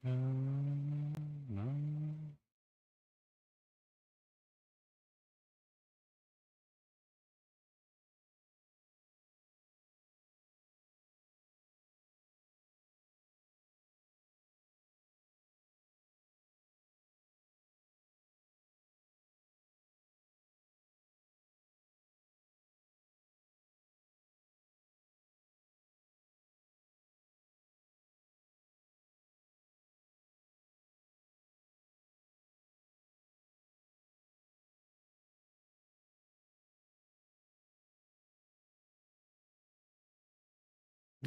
No.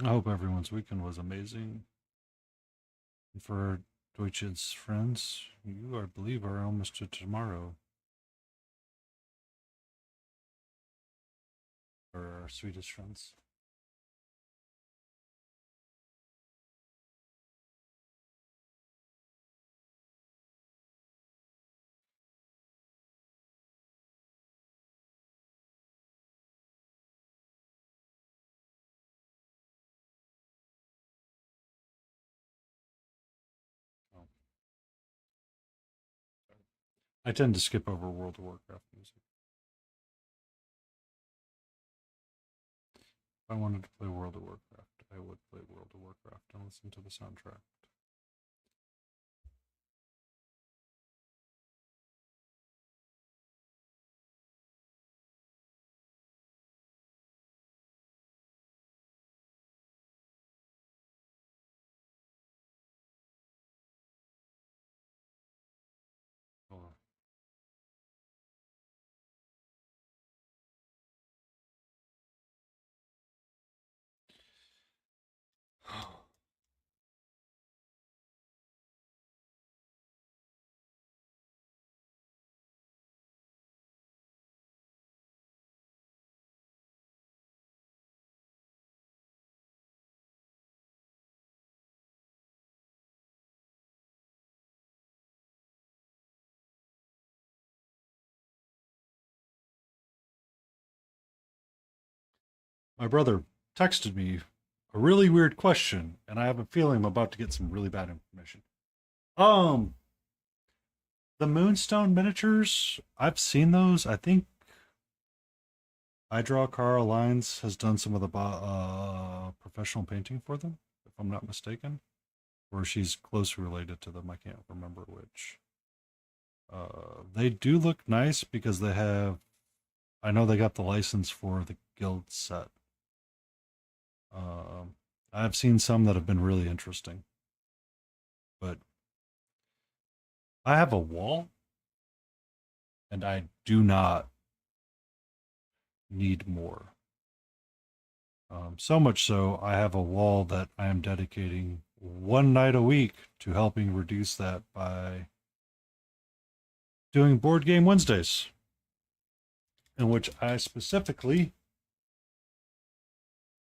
I hope everyone's weekend was amazing. And for Deutsch's friends, you, I believe, are almost to tomorrow. For our Swedish friends. Oh. I tend to skip over World of Warcraft music. If I wanted to play World of Warcraft, I would play World of Warcraft and listen to the soundtrack. Oh. My brother texted me a really weird question, and I have a feeling I'm about to get some really bad information. Um, the Moonstone miniatures, I've seen those. I think I Draw Carl Lines has done some of the professional painting for them, if I'm not mistaken, or she's closely related to them. I can't remember which. They do look nice because they have. I know they got the license for the guild set. Um, I've seen some that have been really interesting, but I have a wall, and I do not need more. So much so, I have a wall that I am dedicating one night a week to helping reduce that by doing Board Game Wednesdays, in which I specifically.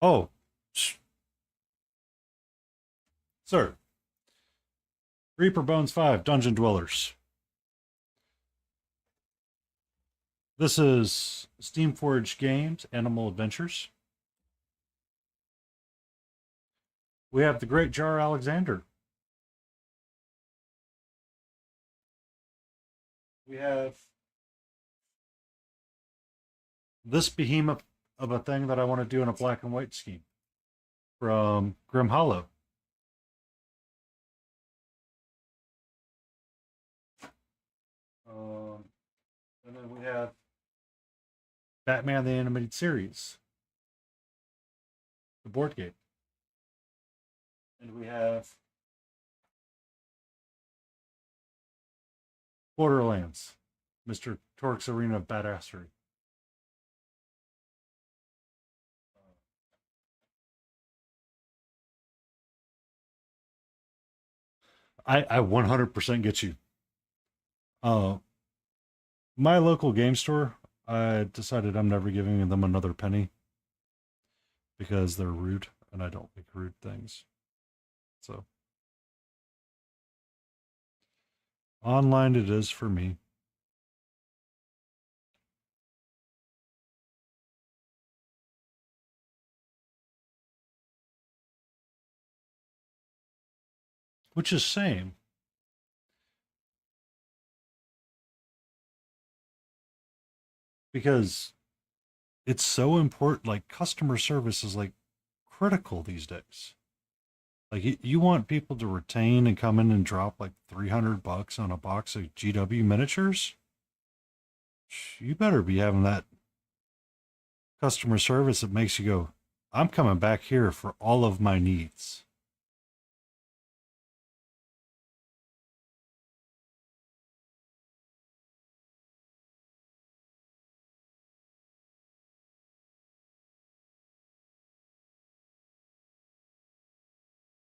Oh, sir. Reaper Bones 5 Dungeon Dwellers. This is Steamforged Games Animal Adventures. We have the Great Jar Alexander. We have this behemoth of a thing that I want to do in a black and white scheme from Grim Hollow. And then we have Batman the Animated Series, the board game. And we have Borderlands, Mr. Torque's Arena of Badassery. I 100% get you. Uh, my local game store, I decided I'm never giving them another penny because they're rude and I don't like rude things. So online it is for me. Which is same. Because it's so important. Like customer service is like critical these days. Like you want people to retain and come in and drop like $300 on a box of GW miniatures. You better be having that customer service that makes you go, I'm coming back here for all of my needs.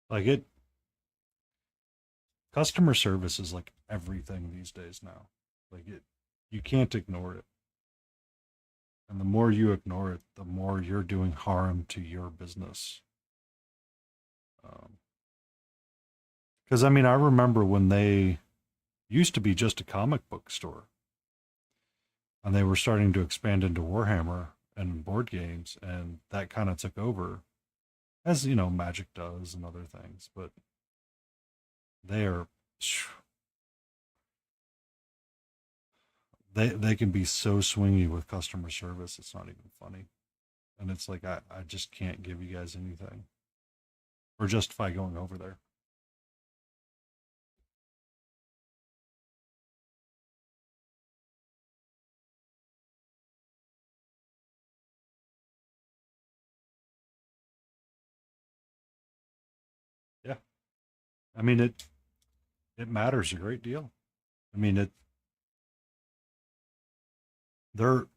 Like it, customer service is like everything these days now. Like it, you can't ignore it. And the more you ignore it, the more you're doing harm to your business. Because I mean, I remember when they used to be just a comic book store, and they were starting to expand into Warhammer and board games, and that kind of took over, as you know, Magic does and other things. But they are, they can be so swingy with customer service. It's not even funny, and it's like I just can't give you guys anything or justify going over there. Yeah, I mean it matters a great deal. I mean they're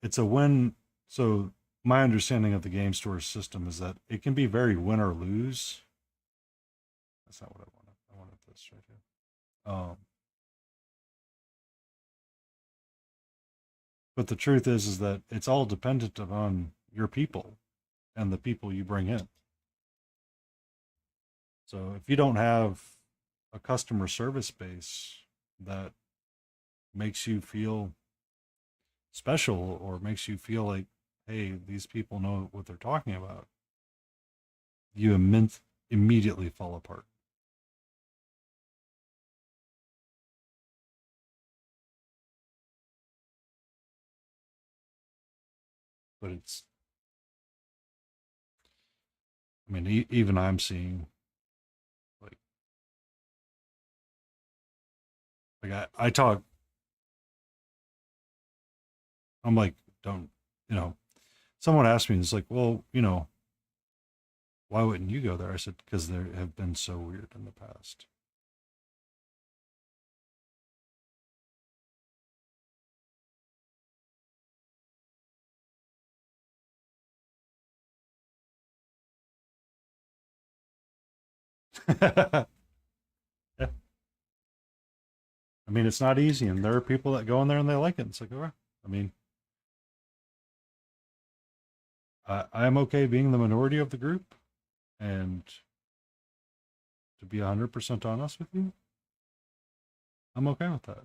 it's a win. So my understanding of the game store system is that it can be very win or lose. That's not what I wanted. I wanted this right here. But the truth is that it's all dependent upon your people and the people you bring in. So if you don't have a customer service base that makes you feel special or makes you feel like, hey, these people know what they're talking about, you immediately fall apart. But it's I mean, even I'm seeing like I talk. I'm like, don't you know? Someone asked me, it's like, well, why wouldn't you go there? I said, because there have been so weird in the past. Yeah. I mean, it's not easy, and there are people that go in there and they like it. It's like, all right. I mean, I'm okay being the minority of the group, and to be 100% honest with you, I'm okay with that.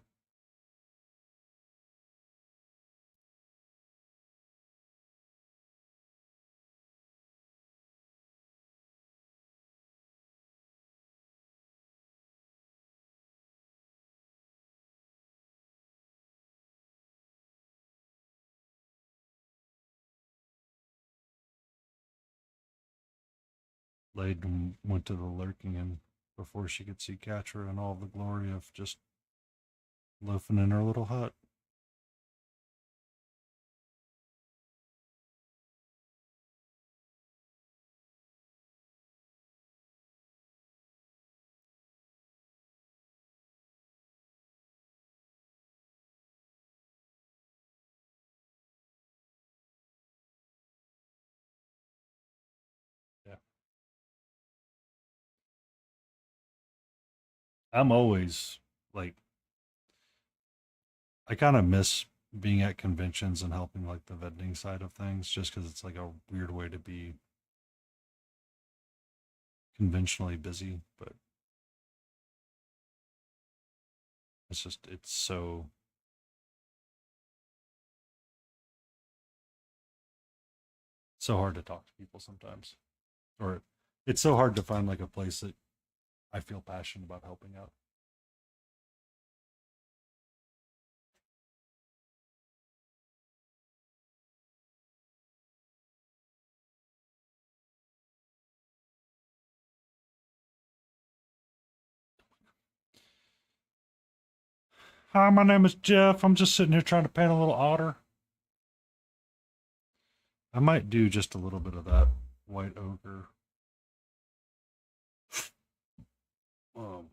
Layden went to the lurking and before she could see Catra in all the glory of just loafing in her little hut. Yeah. I'm always like, I kind of miss being at conventions and helping like the vending side of things just because it's like a weird way to be conventionally busy, but it's so hard to talk to people sometimes. Or it's so hard to find like a place that I feel passionate about helping out. Hi, my name is Jeff. I'm just sitting here trying to paint a little otter. I might do just a little bit of that white ochre. Um,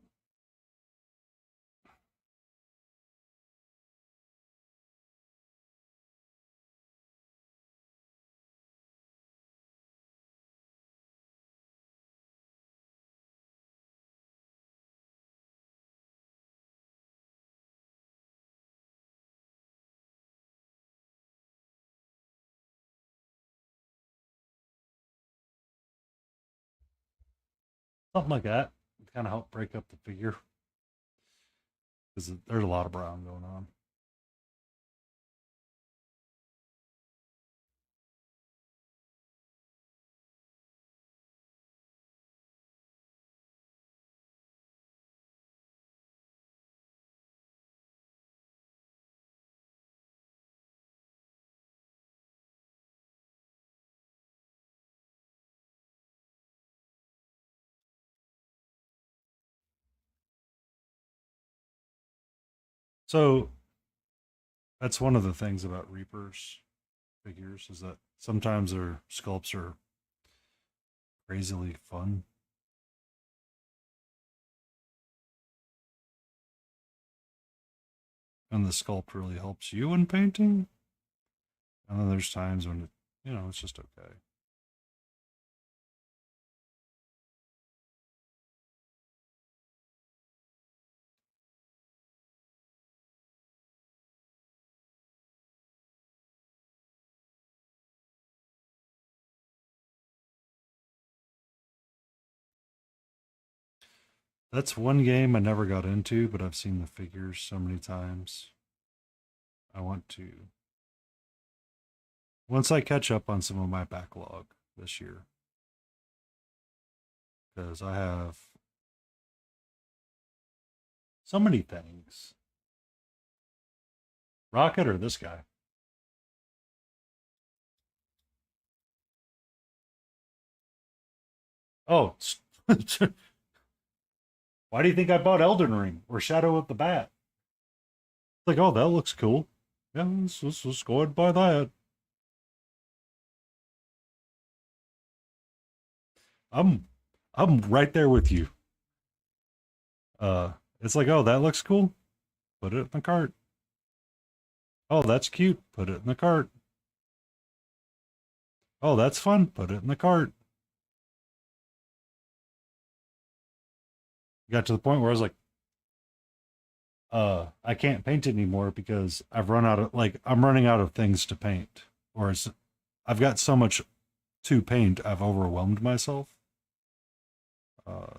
Something like that. Kind of help break up the figure because there's a lot of brown going on. So that's one of the things about Reapers figures is that sometimes their sculpts are crazily fun, and the sculpt really helps you in painting. And then there's times when it's just okay. That's one game I never got into, but I've seen the figures so many times. I want to once I catch up on some of my backlog this year because I have so many things. Rocket or this guy? Oh, why do you think I bought Elden Ring or Shadow of the Bat? Like, oh, that looks cool. Yeah, let's go ahead and buy that. I'm I'm right there with you. It's like, oh, that looks cool. Put it in the cart. Oh, that's cute. Put it in the cart. Oh, that's fun. Put it in the cart. Got to the point where I was like, I can't paint anymore because I've run out of I'm running out of things to paint. Or I've got so much to paint, I've overwhelmed myself.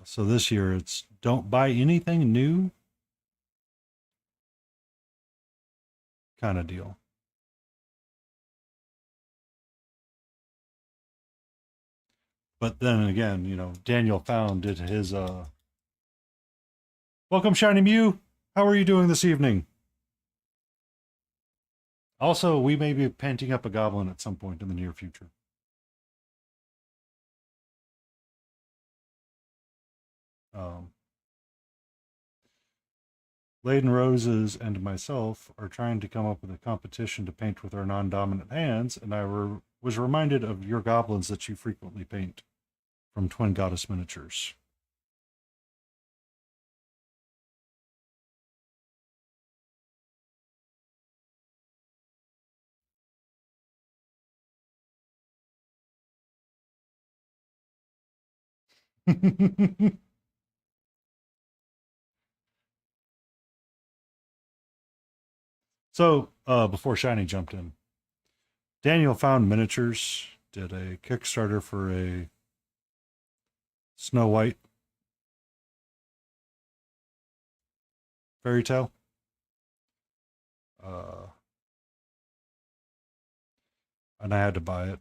So this year it's don't buy anything new kind of deal. But then again, Daniel Found did his welcome Shiny Mew. How are you doing this evening? Also, we may be painting up a goblin at some point in the near future. Um, Laden Roses and myself are trying to come up with a competition to paint with our non-dominant hands, and was reminded of your goblins that you frequently paint from Twin Goddess Miniatures. So, before Shiny jumped in, Daniel Found Miniatures did a Kickstarter for a Snow White fairy tale. Uh, and I had to buy it.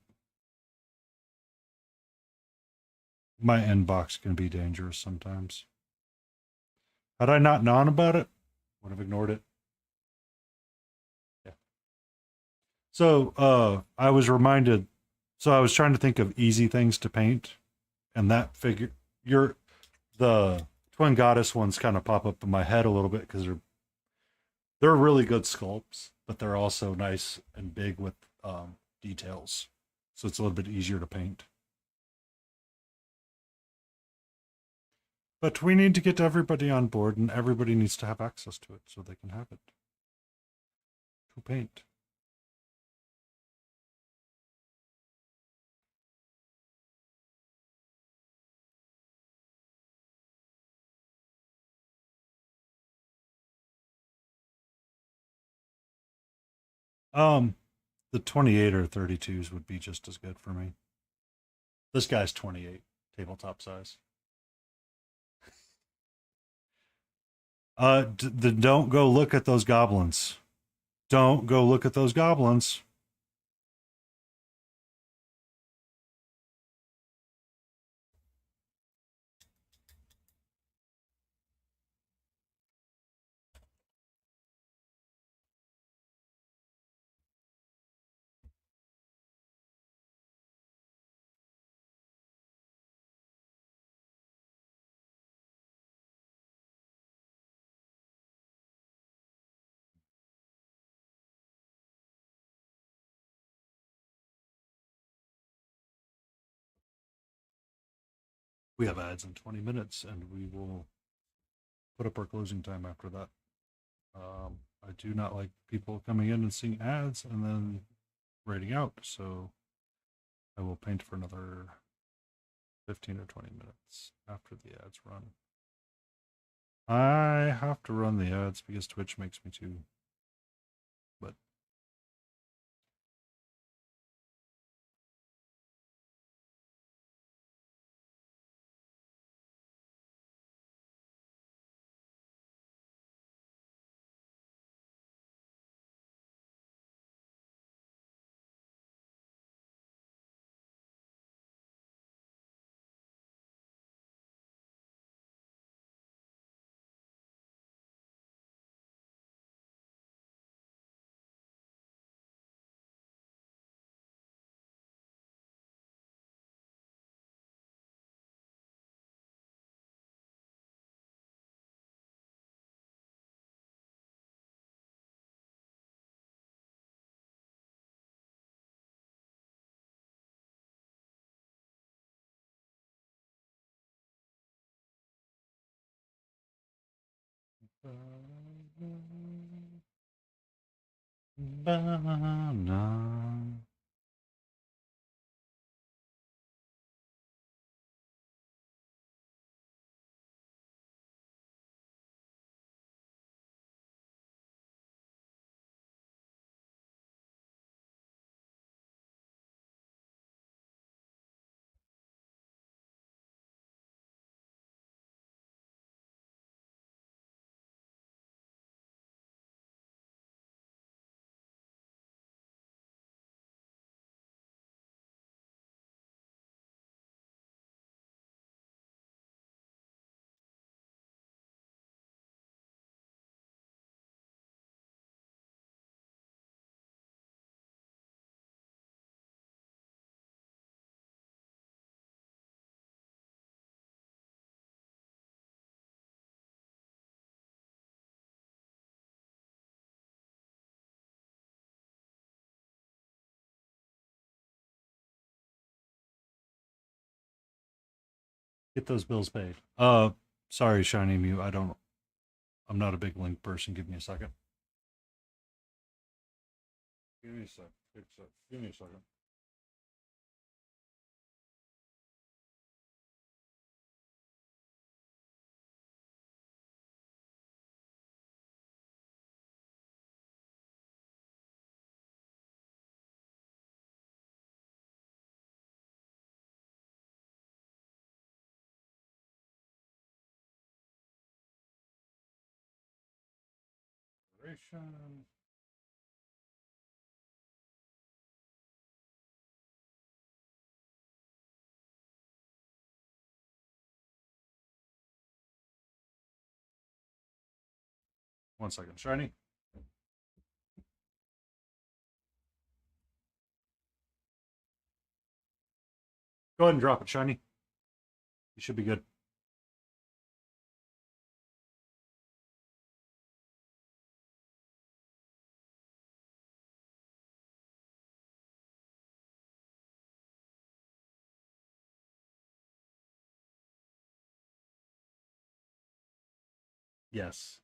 My inbox can be dangerous sometimes. Had I not known about it, would have ignored it. Yeah. So I was reminded. So I was trying to think of easy things to paint, and that figure, your the Twin Goddess ones kind of pop up in my head a little bit because they're really good sculpts, but they're also nice and big with details, so it's a little bit easier to paint. But we need to get everybody on board, and everybody needs to have access to it so they can have it to paint. Um, the 28 or 32s would be just as good for me. This guy's 28, tabletop size. Don't go look at those goblins. Don't go look at those goblins. We have ads in 20 minutes, and we will put up our closing time after that. I do not like people coming in and seeing ads and then rating out, so I will paint for another 15 or 20 minutes after the ads run. I have to run the ads because Twitch makes me to, but Banana. Get those bills paid. Sorry, Shiny Mew. I'm not a big link person. Give me a second. Give me a sec. Give me a second. Operation. One second, Shiny. Go ahead and drop it, Shiny. You should be good. Yes.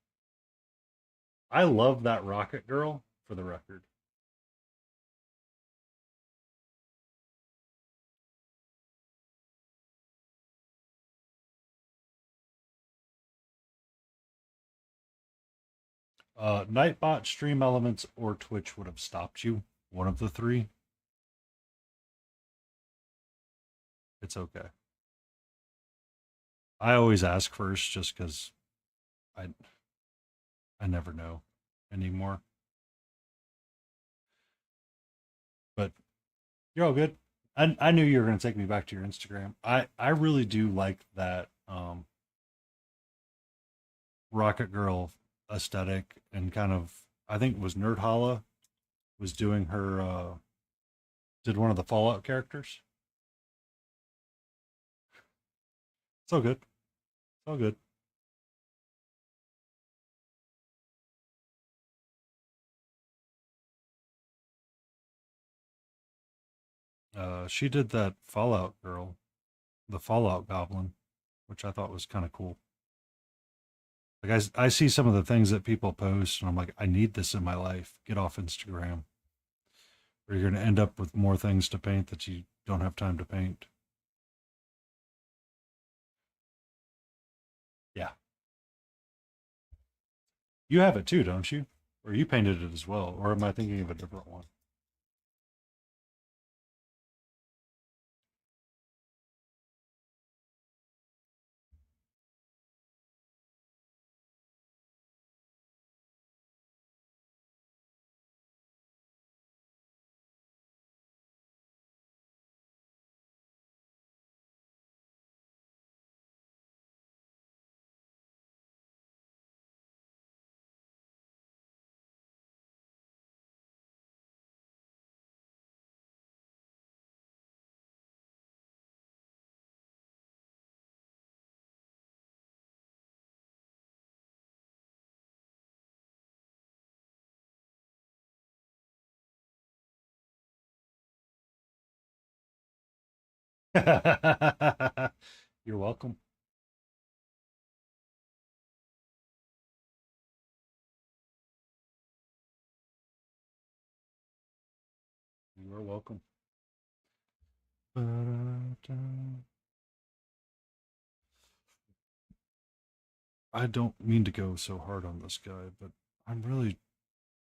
I love that Rocket Girl, for the record. Nightbot, Stream Elements, or Twitch would have stopped you. One of the three. It's okay. I always ask first just because I I never know anymore. But you're all good. I knew you were gonna take me back to your Instagram. I really do like that Rocket Girl aesthetic and kind of I think it was Nerd Holla was doing her did one of the Fallout characters. It's all good. It's all good. She did that Fallout girl, the Fallout Goblin, which I thought was kind of cool. Like I see some of the things that people post, and I'm like, I need this in my life. Get off Instagram, or you're going to end up with more things to paint that you don't have time to paint. Yeah, you have it too, don't you? Or you painted it as well? Or am I thinking of a different one? You're welcome. are welcome. Ba-da-da. I don't mean to go so hard on this guy, but I'm really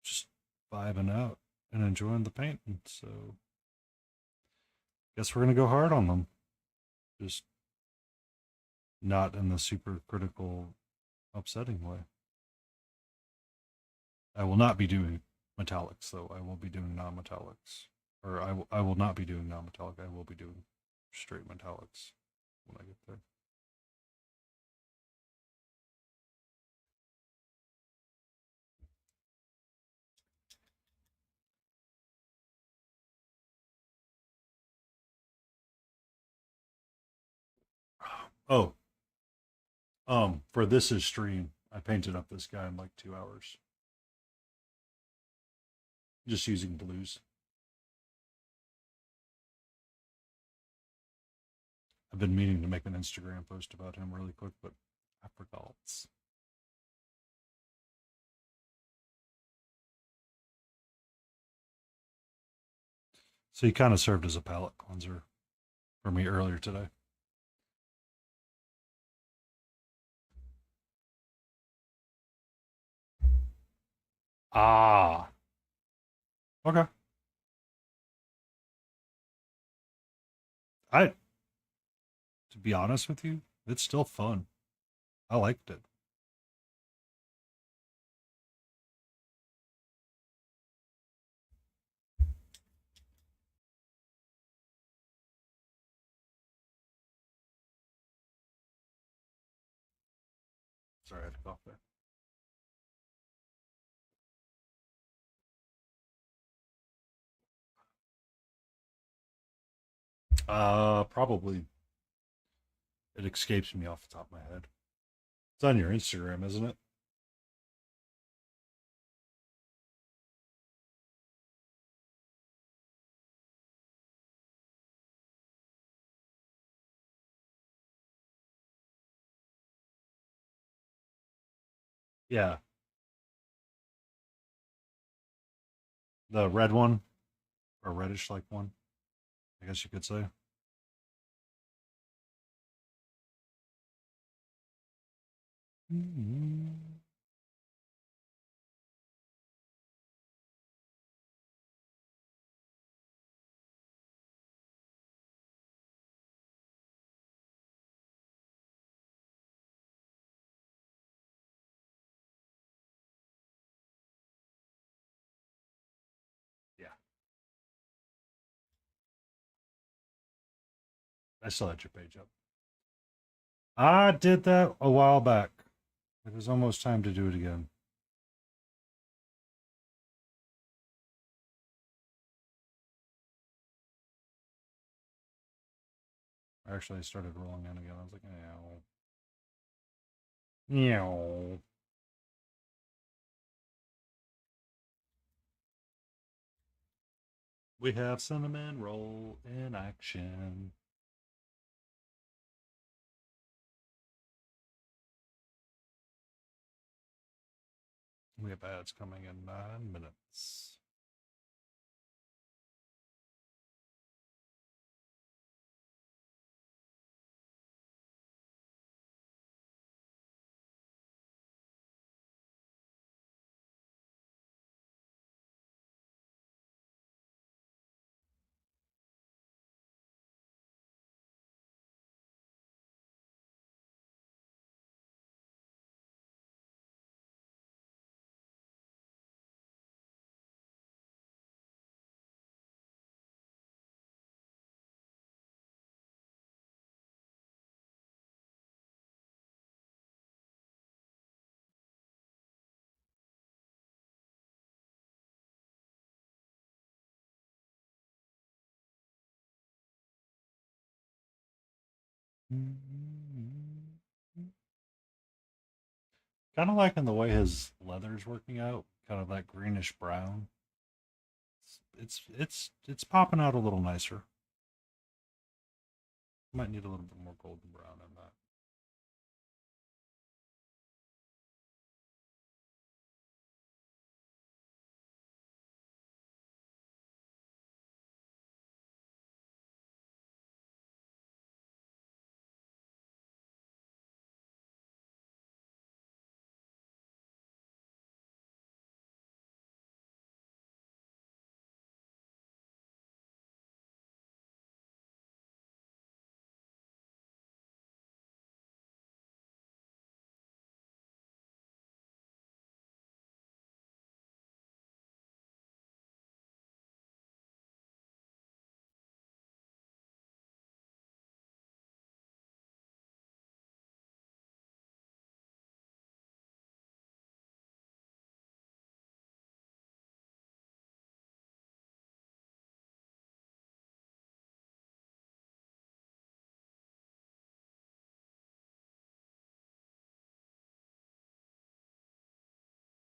just vibing out and enjoying the painting. So, guess we're gonna go hard on them. Just not in the super critical, upsetting way. I will not be doing metallics, though. I will be doing non-metallics, or I will not be doing non-metallic. I will be doing straight metallics when I get there. Oh, for this is stream, I painted up this guy in like 2 hours, just using blues. I've been meaning to make an Instagram post about him really quick, but I forgot. So he kind of served as a palate cleanser for me earlier today. Ah, okay. I, to be honest with you, it's still fun. I liked it. Sorry, I had to cough there. Probably. It escapes me off the top of my head. It's on your Instagram, isn't it? Yeah, the red one or reddish like one, I guess you could say. Mm-hmm. Yeah, I still had your page up. I did that a while back. It was almost time to do it again. Actually, I started rolling in again. I was like, meow. Meow. We have cinnamon roll in action. We have ads coming in 9 minutes. Kind of liking the way his leather's working out, kind of that greenish brown. It's popping out a little nicer. Might need a little bit more golden brown in that.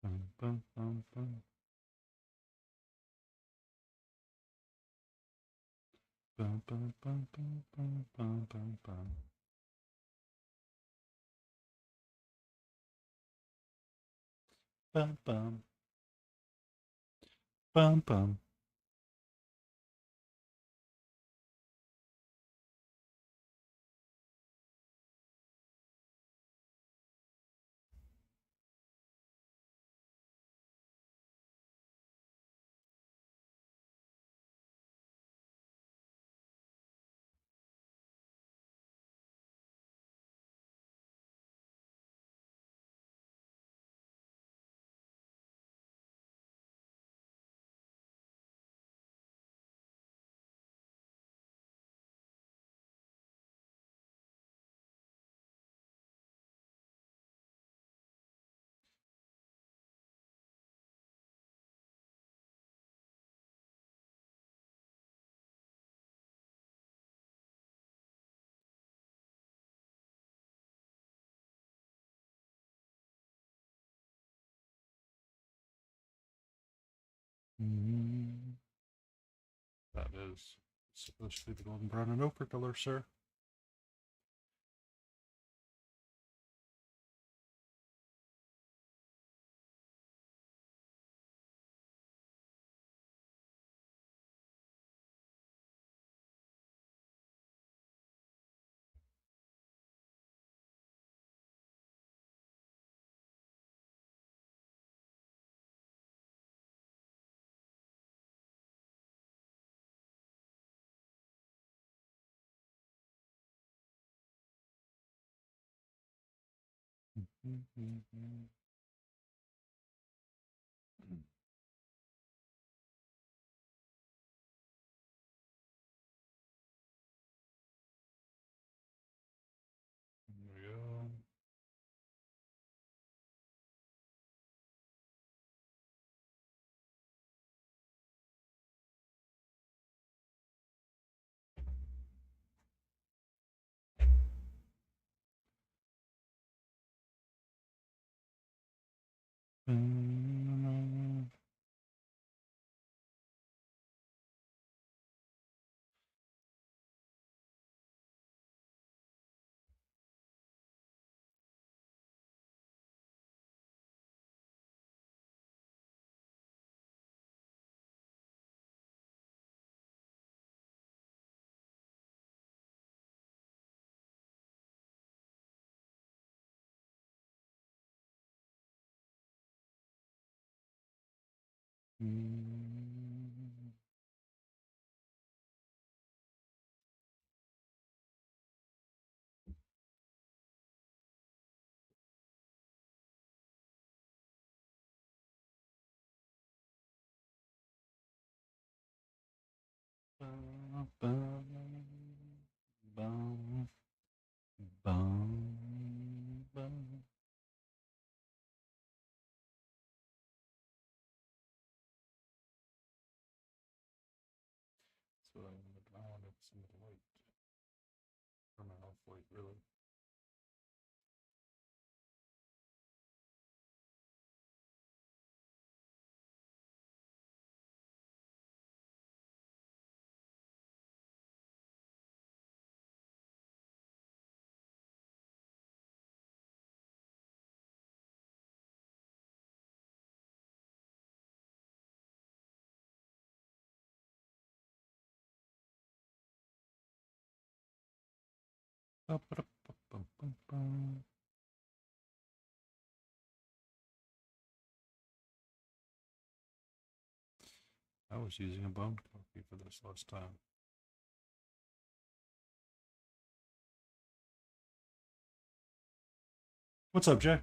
Bum, bum, bum, bum. Bum, bum, bum, bum, bum, bum, bum, bum. Bum, bum. Bum, bum. Mm. That is supposed to be the golden brown and ochre color, sir. Mm-hmm. There we go. Mm. Mm. Bum, bum, bum, bum, bum. So I wanted some of the white, or my off white, really. Bum, bum, bum, bum, bum. I was using a bone copy for this last time. What's up, Jay?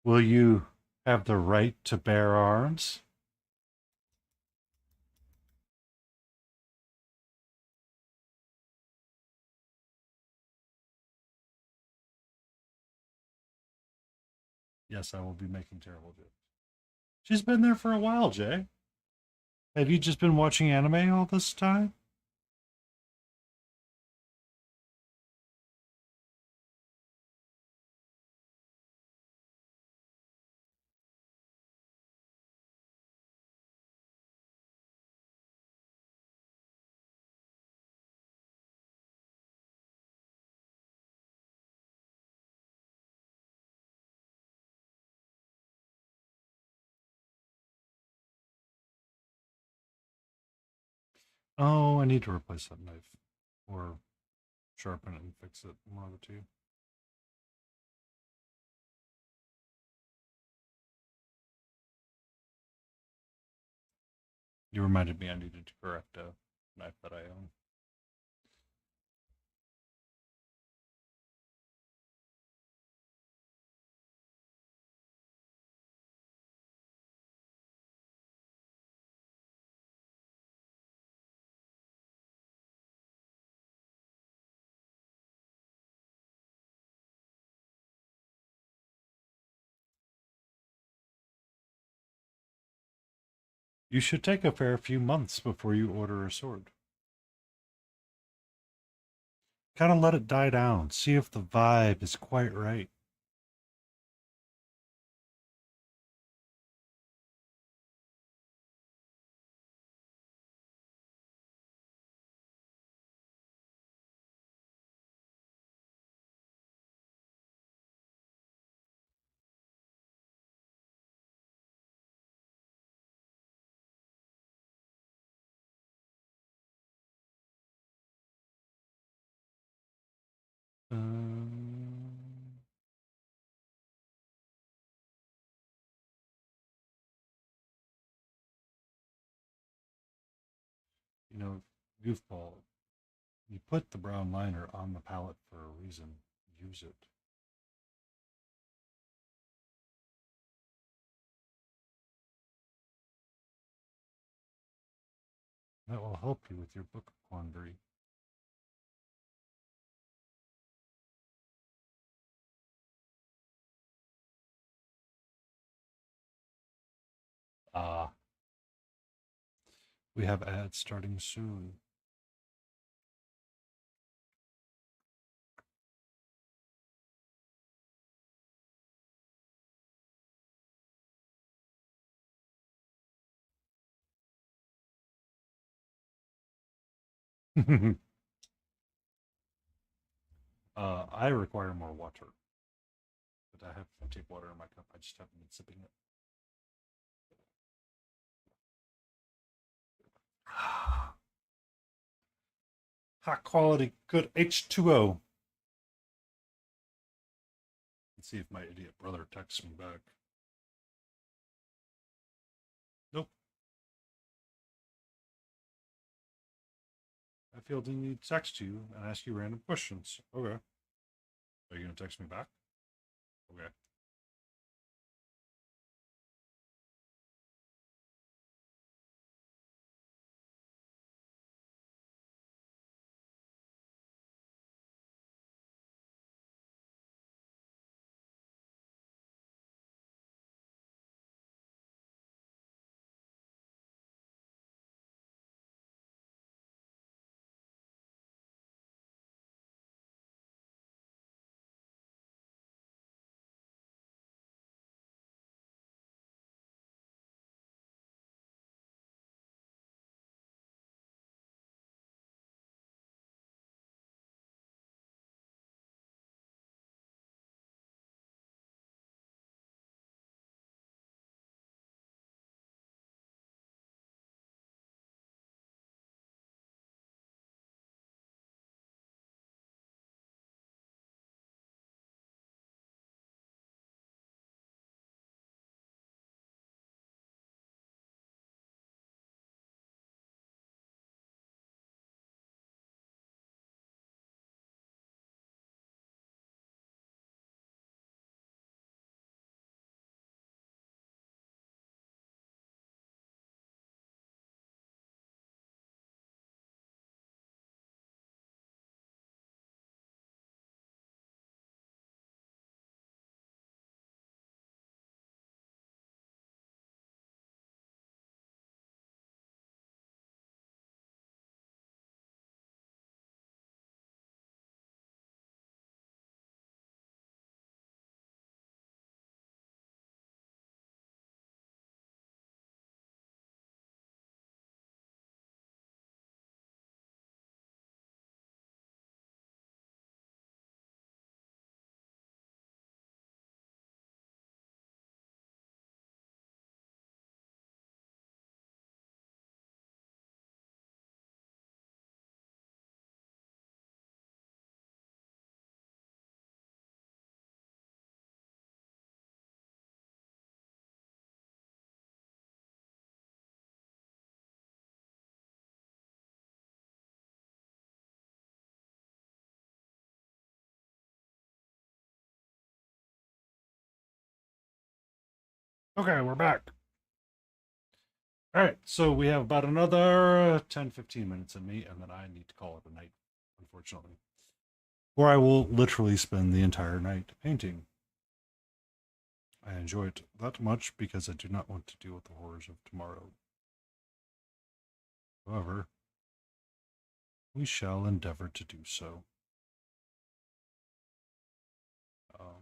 Will you have the right to bear arms? Yes, I will be making terrible jokes. She's been there for a while, Jay. Have you just been watching anime all this time? Oh, I need to replace that knife. Or sharpen it and fix it. One of the two. You reminded me I needed to correct a knife that I own. You should take a fair few months before you order a sword. Kind of let it die down. See if the vibe is quite right. Um, you know, goofball, you put the brown liner on the palette for a reason. Use it. That will help you with your book quandary. Ah, we have ads starting soon. I require more water, but I have plenty of water in my cup. I just haven't been sipping it. High quality, good H2O. Let's see if my idiot brother texts me back. Nope. I feel the need to text you and ask you random questions. Okay. Are you going to text me back? Okay. Okay, we're back. All right, so we have about another 10, 15 minutes in me, and then I need to call it a night, unfortunately. Or I will literally spend the entire night painting. I enjoy it that much because I do not want to deal with the horrors of tomorrow. However, we shall endeavor to do so. Uh,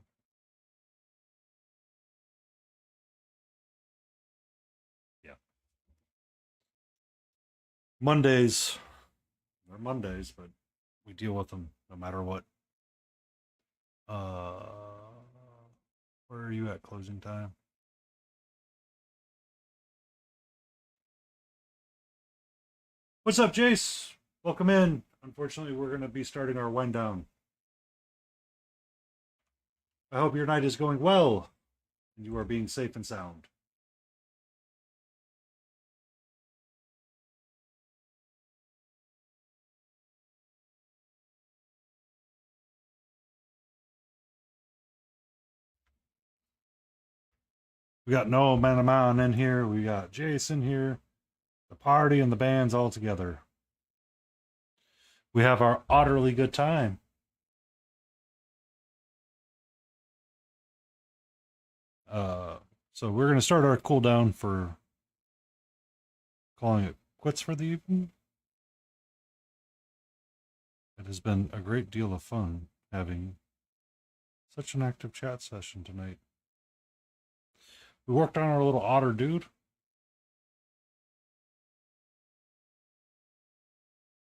yeah. Mondays, they're Mondays, but we deal with them no matter what. Uh, where are you at closing time? What's up, Jace? Welcome in. Unfortunately, we're going to be starting our wind down. I hope your night is going well and you are being safe and sound. We got Noah Manaman in here. We got Jason here. The party and the band's all together. We have our utterly good time. Uh, so we're going to start our cooldown for calling it quits for the evening. It has been a great deal of fun having such an active chat session tonight. We worked on our little otter dude.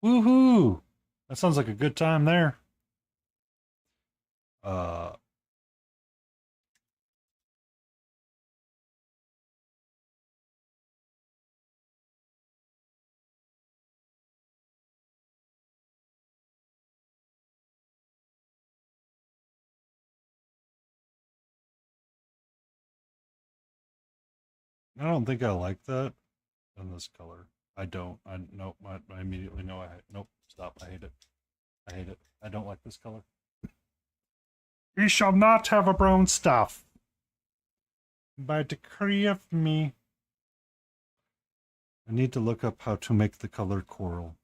Woohoo! That sounds like a good time there. Uh, I don't think I like that in this color. I don't. I nope. I immediately know. Nope. Stop. I hate it. I hate it. I don't like this color. We shall not have a brown stuff. By decree of me. I need to look up how to make the color coral.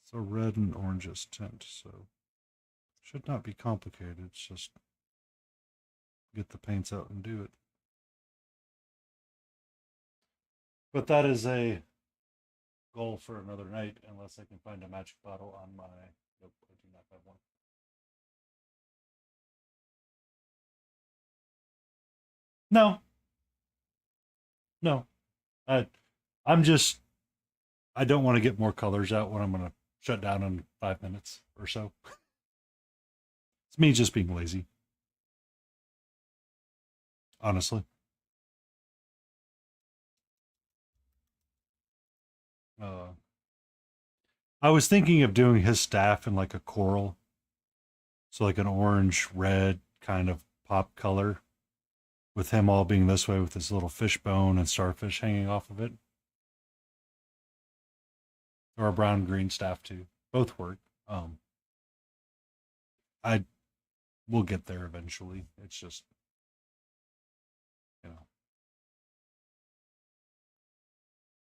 It's a red and oranges tint, so should not be complicated. It's just get the paints out and do it. But that is a goal for another night, unless I can find a magic bottle on my. Nope, I do not have one. No, no. I, I'm just. I don't want to get more colors out when I'm going to shut down in 5 minutes or so. It's me just being lazy, honestly. Uh, I was thinking of doing his staff in like a coral, so like an orange red kind of pop color, with him all being this way with his little fishbone and starfish hanging off of it, or a brown green staff too. Both work. I will get there eventually. It's just you know,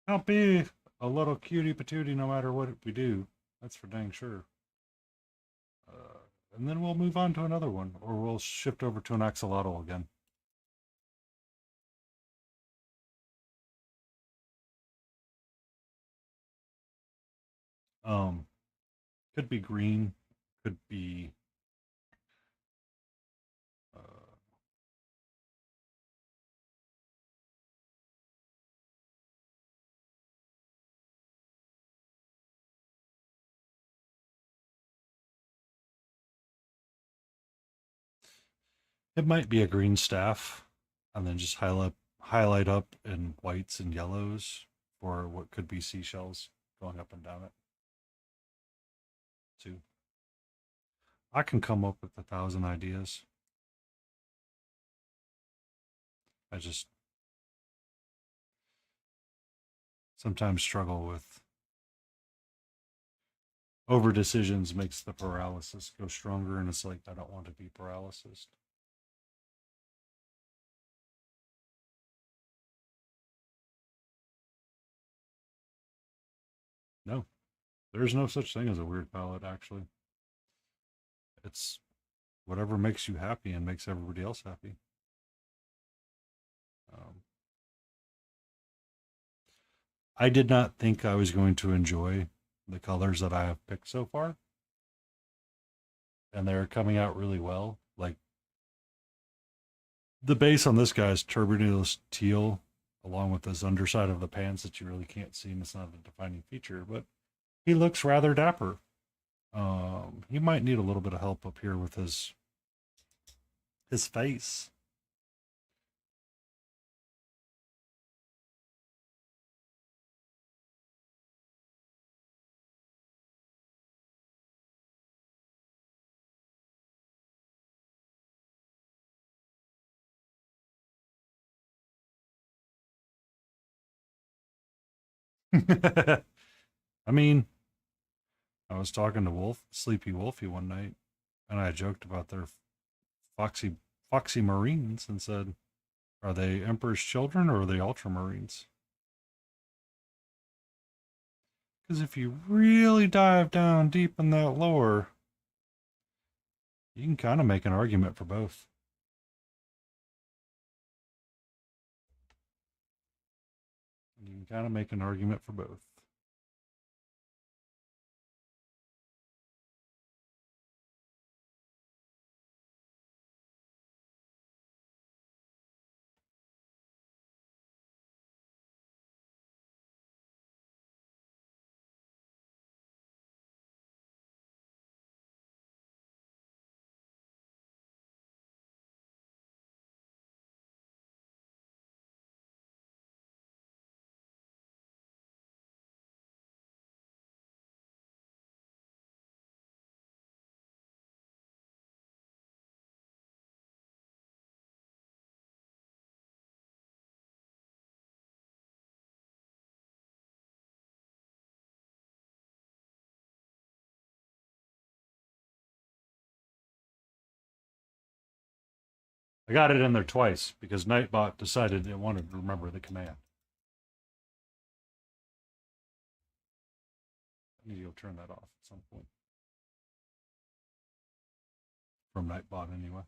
I'll be a little cutie patootie no matter what we do. That's for dang sure. And then we'll move on to another one, or we'll shift over to an axolotl again. Um, could be green, could be uh, it might be a green staff, and then just highlight up in whites and yellows for what could be seashells going up and down it too. I can come up with 1,000 ideas. I just sometimes struggle with over decisions makes the paralysis go stronger, and it's like I don't want to be paralysis. No, there's no such thing as a weird palette, actually. It's whatever makes you happy and makes everybody else happy. Um, I did not think I was going to enjoy the colors that I have picked so far, and they're coming out really well. Like the base on this guy is turbulent teal, along with this underside of the pants that you really can't see, and it's not a defining feature, but he looks rather dapper. He might need a little bit of help up here with his face. I mean, I was talking to Sleepy Wolfie one night, and I joked about their foxy foxy marines and said, "Are they Emperor's children or are they Ultramarines?" Because if you really dive down deep in that lore, you can kind of make an argument for both. You can kind of make an argument for both. I got it in there twice because Nightbot decided it wanted to remember the command. I need to go turn that off at some point. From Nightbot, anyway.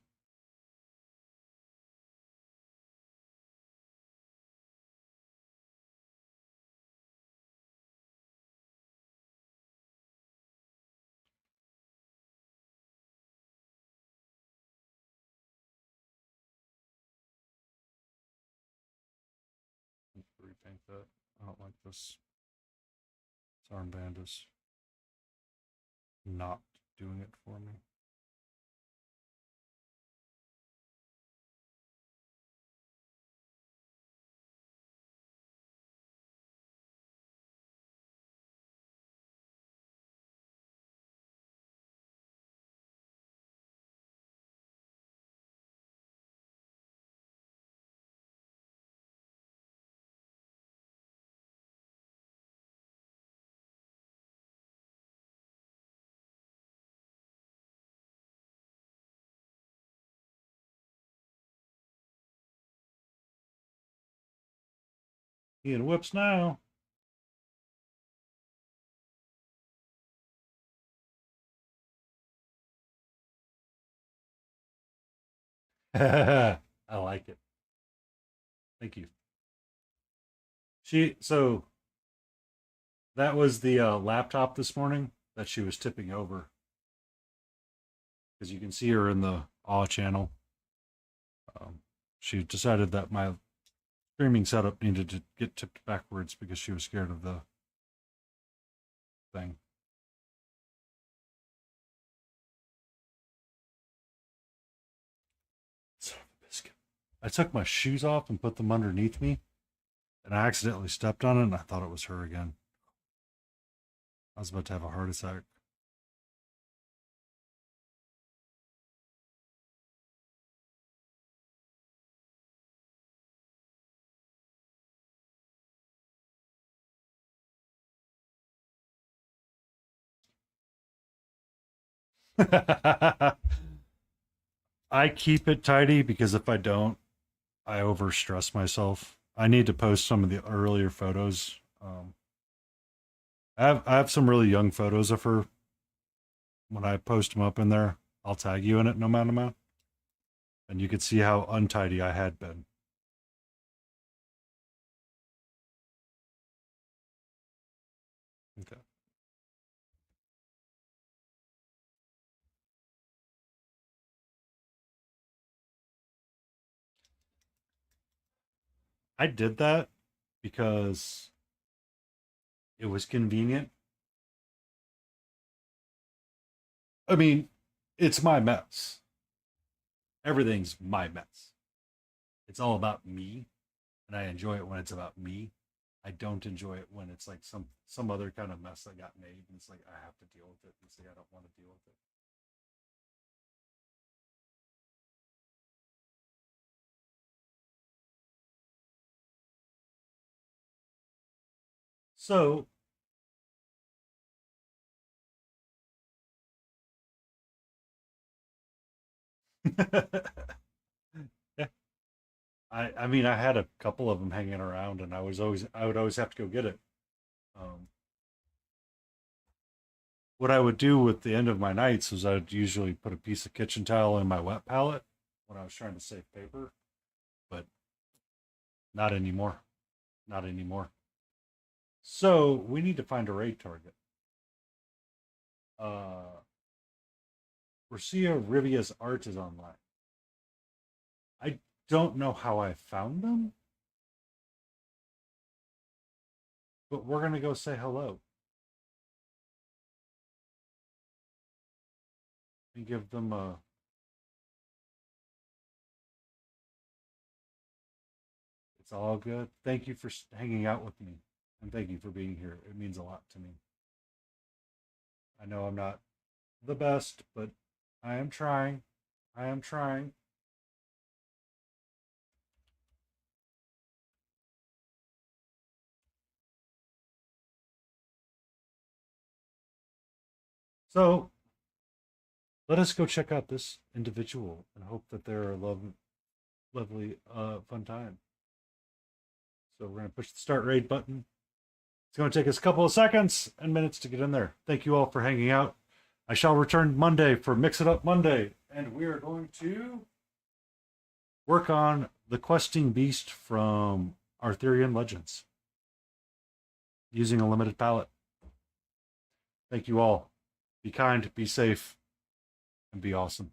Repaint that. I don't like this. This armband is not doing it for me. Ian Whips now. I like it. Thank you. So that was the laptop this morning that she was tipping over because you can see her in the awe channel. She decided that my streaming setup needed to get tipped backwards because she was scared of the thing. Son of a biscuit. I took my shoes off and put them underneath me, and I accidentally stepped on it, and I thought it was her again. I was about to have a heart attack. I keep it tidy because if I don't, I overstress myself. I need to post some of the earlier photos. I have some really young photos of her. When I post them up in there, I'll tag you in it no matter, and you can see how untidy I had been. Okay. I did that because it was convenient. I mean, it's my mess. Everything's my mess. It's all about me, and I enjoy it when it's about me. I don't enjoy it when it's like some other kind of mess that got made, and it's like I have to deal with it. It's like I don't want to deal with it. So yeah, I mean I had a couple of them hanging around, and I would always have to go get it. Um, what I would do with the end of my nights was I'd usually put a piece of kitchen towel in my wet palette when I was trying to save paper, but not anymore. Not anymore. So we need to find a raid target. Uh, Rocio Rivia's art is online. I don't know how I found them, but we're gonna go say hello and give them a. It's all good. Thank you for hanging out with me, and thank you for being here. It means a lot to me. I know I'm not the best, but I am trying. I am trying. So let us go check out this individual and hope that they're a lovely, fun time. So we're going to push the start raid button. It's going to take us a couple of seconds and minutes to get in there. Thank you all for hanging out. I shall return Monday for Mix It Up Monday, and we are going to work on the questing beast from Arthurian Legends using a limited palette. Thank you all. Be kind, be safe, and be awesome.